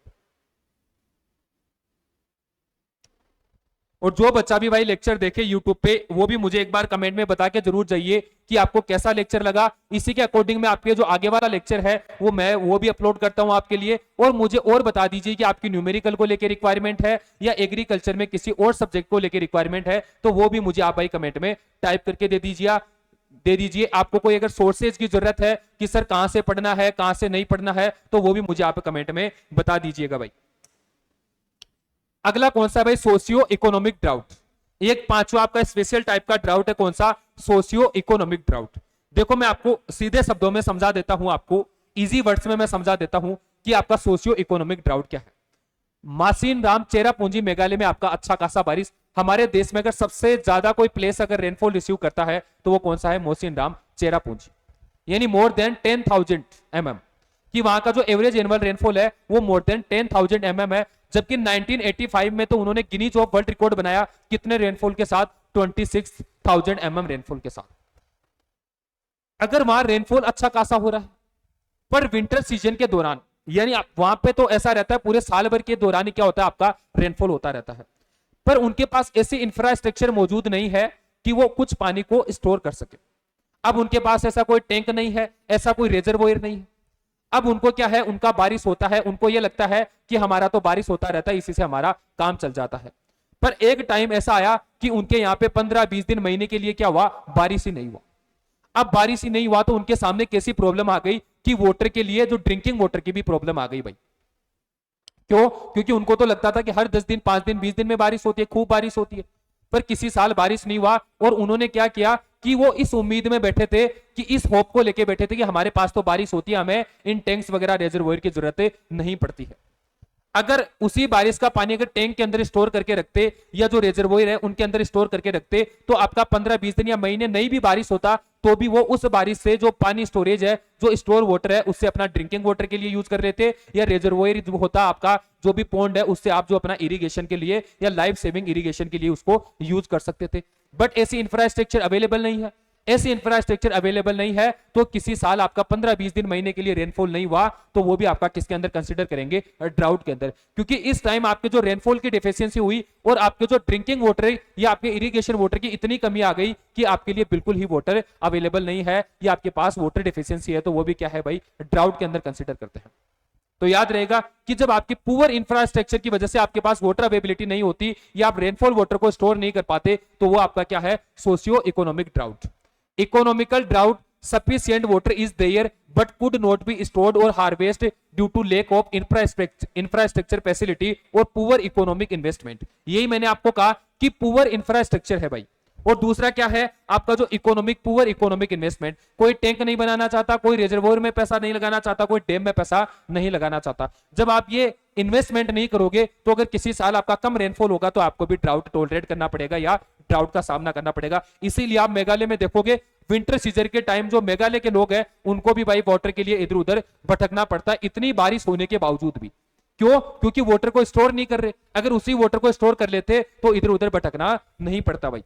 और जो बच्चा भी भाई लेक्चर देखे यूट्यूब पे वो भी मुझे एक बार कमेंट में बता के जरूर जाइए कि आपको कैसा लेक्चर लगा। इसी के अकॉर्डिंग में आपके जो आगे वाला लेक्चर है वो भी अपलोड करता हूं आपके लिए। और मुझे और बता दीजिए कि आपकी न्यूमेरिकल को लेकर रिक्वायरमेंट है या एग्रीकल्चर में किसी और सब्जेक्ट को लेकर रिक्वायरमेंट है, तो वो भी मुझे आप भाई कमेंट में टाइप करके दे दीजिए। आपको कोई अगर सोर्सेज की जरूरत है कि सर कहां से पढ़ना है कहां से नहीं पढ़ना है, तो वो भी मुझे आप कमेंट में बता दीजिएगा भाई। अगला कौन सा भाई? Socio economic drought. एक पांचवा आपका स्पेशल टाइप का ड्राउट है, कौन सा? Socio economic drought. देखो मैं आपको सीधे शब्दों में समझा देता हूं, आपको इजी वर्ड्स में मैं समझा देता हूं कि आपका सोशियो इकोनॉमिक ड्राउट क्या है। मासीन राम चेरापूंजी मेघालय में आपका अच्छा खासा बारिश। हमारे देश में अगर सबसे ज्यादा कोई प्लेस अगर रेनफॉल रिसीव करता है तो वो कौन सा है? मोसिन राम चेरापूंजी, यानी मोर देन 10,000 mm कि वहां का जो एवरेज एनुअल रेनफॉल है वो मोर देन 10,000 mm है। जबकि 1985 में तो उन्होंने गिनीज ऑफ वर्ल्ड रिकॉर्ड बनाया कितने रेनफॉल के साथ? 26,000 mm रेनफॉल के साथ। अगर वहां रेनफॉल अच्छा खासा हो रहा है पर विंटर सीजन के दौरान, यानी वहां पे तो ऐसा रहता है पूरे साल भर के दौरान ही क्या होता है? आपका रेनफॉल होता रहता है, पर उनके पास ऐसी इंफ्रास्ट्रक्चर मौजूद नहीं है कि वो कुछ पानी को स्टोर कर सके। अब उनके पास ऐसा कोई टैंक नहीं है, ऐसा कोई रिजर्वोयर नहीं है। अब उनको क्या है? उनका बारिश होता है, उनको ये लगता है कि हमारा तो बारिश होता रहता है, इसी से हमारा काम चल जाता है। पर एक टाइम ऐसा आया कि उनके यहाँ पे 15-20 दिन, महीने के लिए क्या हुआ? बारिश ही नहीं हुआ। अब बारिश ही नहीं हुआ तो उनके सामने कैसी प्रॉब्लम आ गई कि वाटर के लिए, जो ड्रिंकिंग वाटर की भी प्रॉब्लम आ गई भाई। क्यों? क्योंकि उनको तो लगता था कि हर 10 दिन, 5 दिन, 20 दिन में बारिश होती है, खूब बारिश होती है, पर किसी साल बारिश नहीं हुआ। और उन्होंने क्या किया कि वो इस उम्मीद में बैठे थे, कि इस होप को लेके बैठे थे कि हमारे पास तो बारिश होती है, हमें इन टैंक्स वगैरह रिजर्वोयर की जरूरत नहीं पड़ती है। अगर उसी बारिश का पानी अगर टैंक के अंदर स्टोर करके रखते या जो रिजर्वोयर है उनके अंदर स्टोर करके रखते, तो आपका 15-20 दिन या महीने नहीं भी बारिश होता तो भी वो उस बारिश से जो पानी स्टोरेज है, जो स्टोर वाटर है, उससे अपना ड्रिंकिंग वाटर के लिए यूज कर लेते, या रिजर्वोयर जो होता आपका जो भी पॉन्ड है उससे आप जो अपना इरिगेशन के लिए या लाइफ सेविंग इरिगेशन के लिए उसको यूज कर सकते थे। बट ऐसी इंफ्रास्ट्रक्चर अवेलेबल नहीं है। ऐसी इंफ्रास्ट्रक्चर अवेलेबल नहीं है तो किसी साल आपका 15-20 दिन, महीने के लिए रेनफॉल नहीं हुआ तो वो भी आपका किसके अंदर कंसीडर करेंगे? ड्राउट के अंदर। क्योंकि इस टाइम आपके जो रेनफॉल की डेफिशिएंसी हुई और आपके जो ड्रिंकिंग वाटर या आपके इरिगेशन वाटर की इतनी कमी आ गई कि आपके लिए बिल्कुल ही वाटर अवेलेबल नहीं है, या आपके पास वाटर डेफिशिएंसी है, तो वो भी क्या है भाई? ड्राउट के अंदर कंसिडर करते हैं। तो याद रहेगा कि जब आपकी पुअर इंफ्रास्ट्रक्चर की वजह से आपके पास वाटर अवेलेबिलिटी नहीं होती या आप रेनफॉल वाटर को स्टोर नहीं कर पाते, तो वो आपका क्या है? Socio economic drought. Economical drought, sufficient water is there but could not be stored or harvested due to lack of infrastructure facility और poor economic investment। यही मैंने आपको कहा कि पुअर इंफ्रास्ट्रक्चर है भाई। और दूसरा क्या है आपका? जो पुअर इकोनॉमिक इन्वेस्टमेंट। कोई टैंक नहीं बनाना चाहता, कोई रिजर्वोयर में पैसा नहीं लगाना चाहता, कोई डैम में पैसा नहीं लगाना चाहता। जब आप ये इन्वेस्टमेंट नहीं करोगे तो अगर किसी साल आपका कम रेनफॉल होगा तो आपको भी ड्राउट टॉलरेट करना पड़ेगा या ड्राउट का सामना करना पड़ेगा। इसीलिए आप मेघालय में देखोगे विंटर सीजन के टाइम जो मेघालय के लोग हैं उनको भी भाई वाटर के लिए इधर उधर भटकना पड़ता है, इतनी बारिश होने के बावजूद भी। क्यों? क्योंकि वाटर को स्टोर नहीं कर रहे। अगर उसी वाटर को स्टोर कर लेते तो इधर उधर भटकना नहीं पड़ता भाई।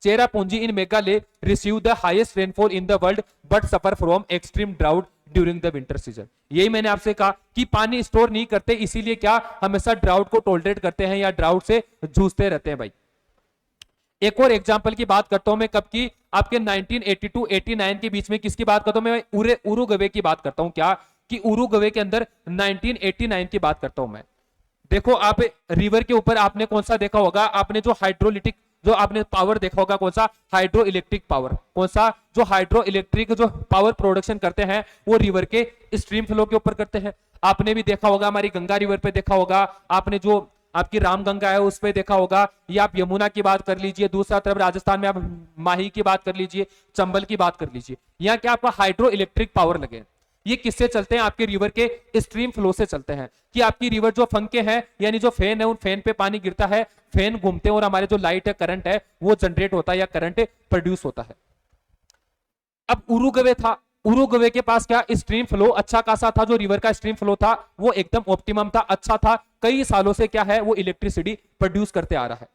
Cherrapunji in Meghalaya receive the highest rainfall in the world but suffer from extreme drought during the winter season. यही मैंने आपसे कहा कि पानी स्टोर नहीं करते, इसीलिए क्या हमेशा ड्राउट को टॉलरेट करते हैं या ड्राउट से जूझते रहते हैं भाई। एक और एग्जांपल की बात करता हूं मैं, कब की? आपके 1982-89 के बीच में। किसकी बात करता हूं मैं? उरुग्वे की बात करता हूं। क्या कि उरुग्वे के अंदर 1989 की बात करता हूं मैं। देखो आप रिवर के ऊपर आपने कौन सा देखा होगा? आपने जो हाइड्रोलिटिक जो आपने पावर देखा होगा, कौन सा? Hydro electric power. कौन सा? जो हाइड्रो इलेक्ट्रिक जो पावर प्रोडक्शन करते हैं वो रिवर के स्ट्रीम फ्लो के ऊपर करते हैं। आपने भी देखा होगा, हमारी गंगा रिवर पे देखा होगा आपने, जो आपकी रामगंगा है उस पे देखा होगा, या आप यमुना की बात कर लीजिए, दूसरा तरफ राजस्थान में आप माही की बात कर लीजिए, चंबल की बात कर लीजिए। यहाँ क्या आपका हाइड्रो इलेक्ट्रिक पावर लगे। ये किससे चलते हैं? आपके रिवर के स्ट्रीम फ्लो से चलते हैं। कि आपकी रिवर जो फंके हैं, यानी जो फैन है, उन फैन पे पानी गिरता है, फैन घूमते हैं और हमारे जो लाइट है, करंट है, वो जनरेट होता है या करंट प्रोड्यूस होता है। अब उरुग्वे था, उरुग्वे के पास क्या स्ट्रीम फ्लो अच्छा खासा था, जो रिवर का स्ट्रीम फ्लो था वो एकदम ऑप्टिमम था, अच्छा था, कई सालों से क्या है वो इलेक्ट्रिसिटी प्रोड्यूस करते आ रहा है।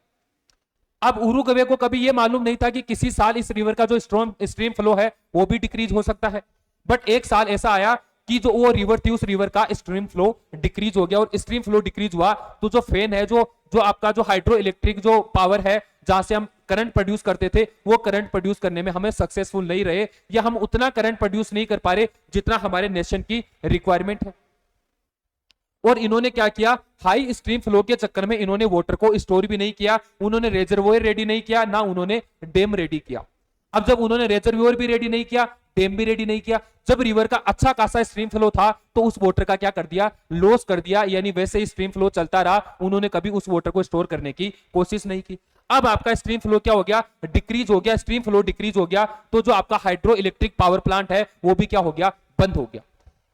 अब उरुग्वे को कभी ये मालूम नहीं था कि किसी साल इस रिवर का जो स्ट्रीम फ्लो है वो भी डिक्रीज हो सकता है। बट एक साल ऐसा आया कि जो वो रिवर थी उस रिवर का स्ट्रीम फ्लो डिक्रीज हो गया, और स्ट्रीम फ्लो डिक्रीज हुआ तो जो फेन है, जो जो आपका जो हाइड्रो इलेक्ट्रिक जो पावर है जहां से हम करंट प्रोड्यूस करते थे, वो करंट प्रोड्यूस करने में हमें सक्सेसफुल नहीं रहे, या हम उतना करंट प्रोड्यूस नहीं कर पा रहे जितना हमारे नेशन की रिक्वायरमेंट है। और इन्होंने क्या किया, हाई स्ट्रीम फ्लो के चक्कर में इन्होंने वाटर को स्टोर भी नहीं किया, उन्होंने रेजर्वोयर रेडी नहीं किया, ना उन्होंने डैम रेडी किया। अब जब उन्होंने रेजर्वोयर भी रेडी नहीं किया, डैम भी रेडी नहीं किया, जब रिवर का अच्छा खासा स्ट्रीम फ्लो था तो उस वाटर का क्या कर दिया, लॉस कर दिया, यानी वैसे ही स्ट्रीम फ्लो चलता रहा, उन्होंने कभी उस वाटर को स्टोर करने की कोशिश नहीं की। अब आपका स्ट्रीम फ्लो क्या हो गया, डिक्रीज हो गया, स्ट्रीम फ्लो डिक्रीज हो गया, तो जो आपका हाइड्रो इलेक्ट्रिक पावर प्लांट है वो भी क्या हो गया, बंद हो गया।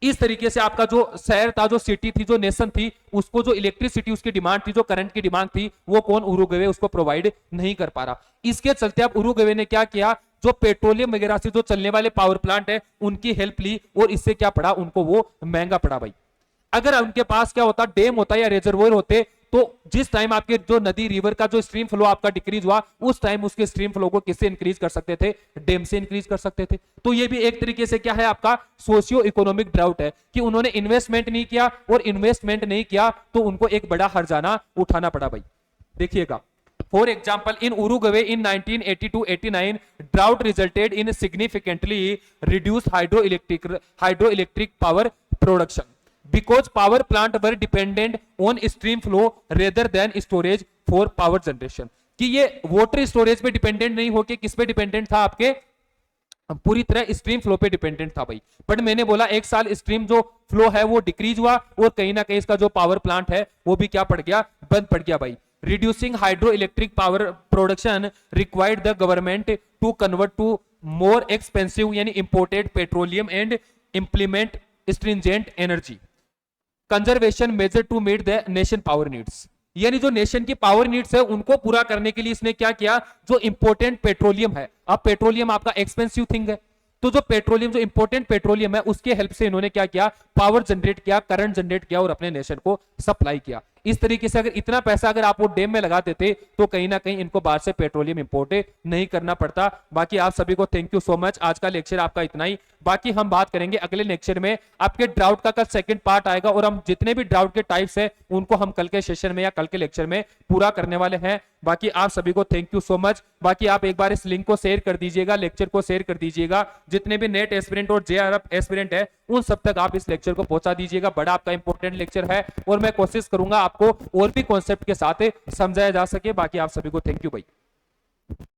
इस तरीके से आपका जो शहर था, जो सिटी थी, जो नेशन थी, उसको जो इलेक्ट्रिसिटी उसकी डिमांड थी, जो करंट की डिमांड थी, वो कौन, उरुग्वे उसको प्रोवाइड नहीं कर पा रहा। इसके चलते अब उरुग्वे ने क्या किया, जो पेट्रोलियम वगैरह से जो चलने वाले पावर प्लांट है उनकी हेल्प ली, और इससे क्या पड़ा उनको, वो महंगा पड़ा भाई। अगर उनके पास क्या होता, डैम होता या रिजर्वोयर होते, तो जिस टाइम आपके जो नदी रिवर का जो स्ट्रीम फ्लो आपका डिक्रीज हुआ, उस टाइम उसके स्ट्रीम फ्लो को किससे इंक्रीज कर सकते थे, डैम से इंक्रीज कर सकते थे। तो ये भी एक तरीके से क्या है, आपका सोशियो इकोनॉमिक ड्राउट है कि उन्होंने इन्वेस्टमेंट नहीं किया, और इन्वेस्टमेंट नहीं किया तो उनको एक बड़ा हर्जाना उठाना पड़ा भाई। देखिएगा, for example in Uruguay in 1982-89 drought resulted in significantly reduced hydroelectric power production because power plant were dependent on stream flow rather than storage for power generation। कि ये वाटर स्टोरेज पे डिपेंडेंट नहीं होके किस पे डिपेंडेंट था, आपके पूरी तरह स्ट्रीम फ्लो पे डिपेंडेंट था भाई। बट मैंने बोला एक साल स्ट्रीम जो फ्लो है वो डिक्रीज हुआ, और कहीं ना कहीं इसका जो पावर प्लांट है वो भी क्या पड़ गया, बंद पड़ गया भाई। Reducing hydroelectric power production required the government to convert to more expensive यानी imported petroleum and implement stringent energy conservation measure to meet the nation power needs. यानी जो नेशन की पावर नीड्स है उनको पूरा करने के लिए इसने क्या किया, जो इंपोर्टेंट पेट्रोलियम है, अब पेट्रोलियम आपका एक्सपेंसिव थिंग है, तो जो पेट्रोलियम, जो इंपोर्टेंट पेट्रोलियम है उसके हेल्प से इन्होंने क्या किया, पावर जनरेट किया, करंट जनरेट किया, और अपने नेशन को सप्लाई किया। इस तरीके से अगर इतना पैसा अगर आप वो डैम में लगा देते तो कहीं ना कहीं इनको बाहर से पेट्रोलियम इंपोर्ट नहीं करना पड़ता। बाकी आप सभी को थैंक यू सो मच, आज का लेक्चर आपका इतना ही। बाकी हम बात करेंगे अगले लेक्चर में, आपके ड्राउट का कल सेकंड पार्ट आएगा, और हम जितने भी ड्राउट के टाइप्स है उनको हम कल के सेशन में या कल के लेक्चर में पूरा करने वाले हैं। बाकी आप सभी को थैंक यू सो मच। बाकी आप एक बार इस लिंक को शेयर कर दीजिएगा, लेक्चर को शेयर कर दीजिएगा, जितने भी नेट एस्पिरेंट और जेआरएफ एस्पिरेंट है उन सब तक आप इस लेक्चर को पहुंचा दीजिएगा। बड़ा आपका इंपॉर्टेंट लेक्चर है, और मैं कोशिश करूंगा आपको और भी कॉन्सेप्ट के साथ समझाया जा सके। बाकी आप सभी को थैंक यू भाई।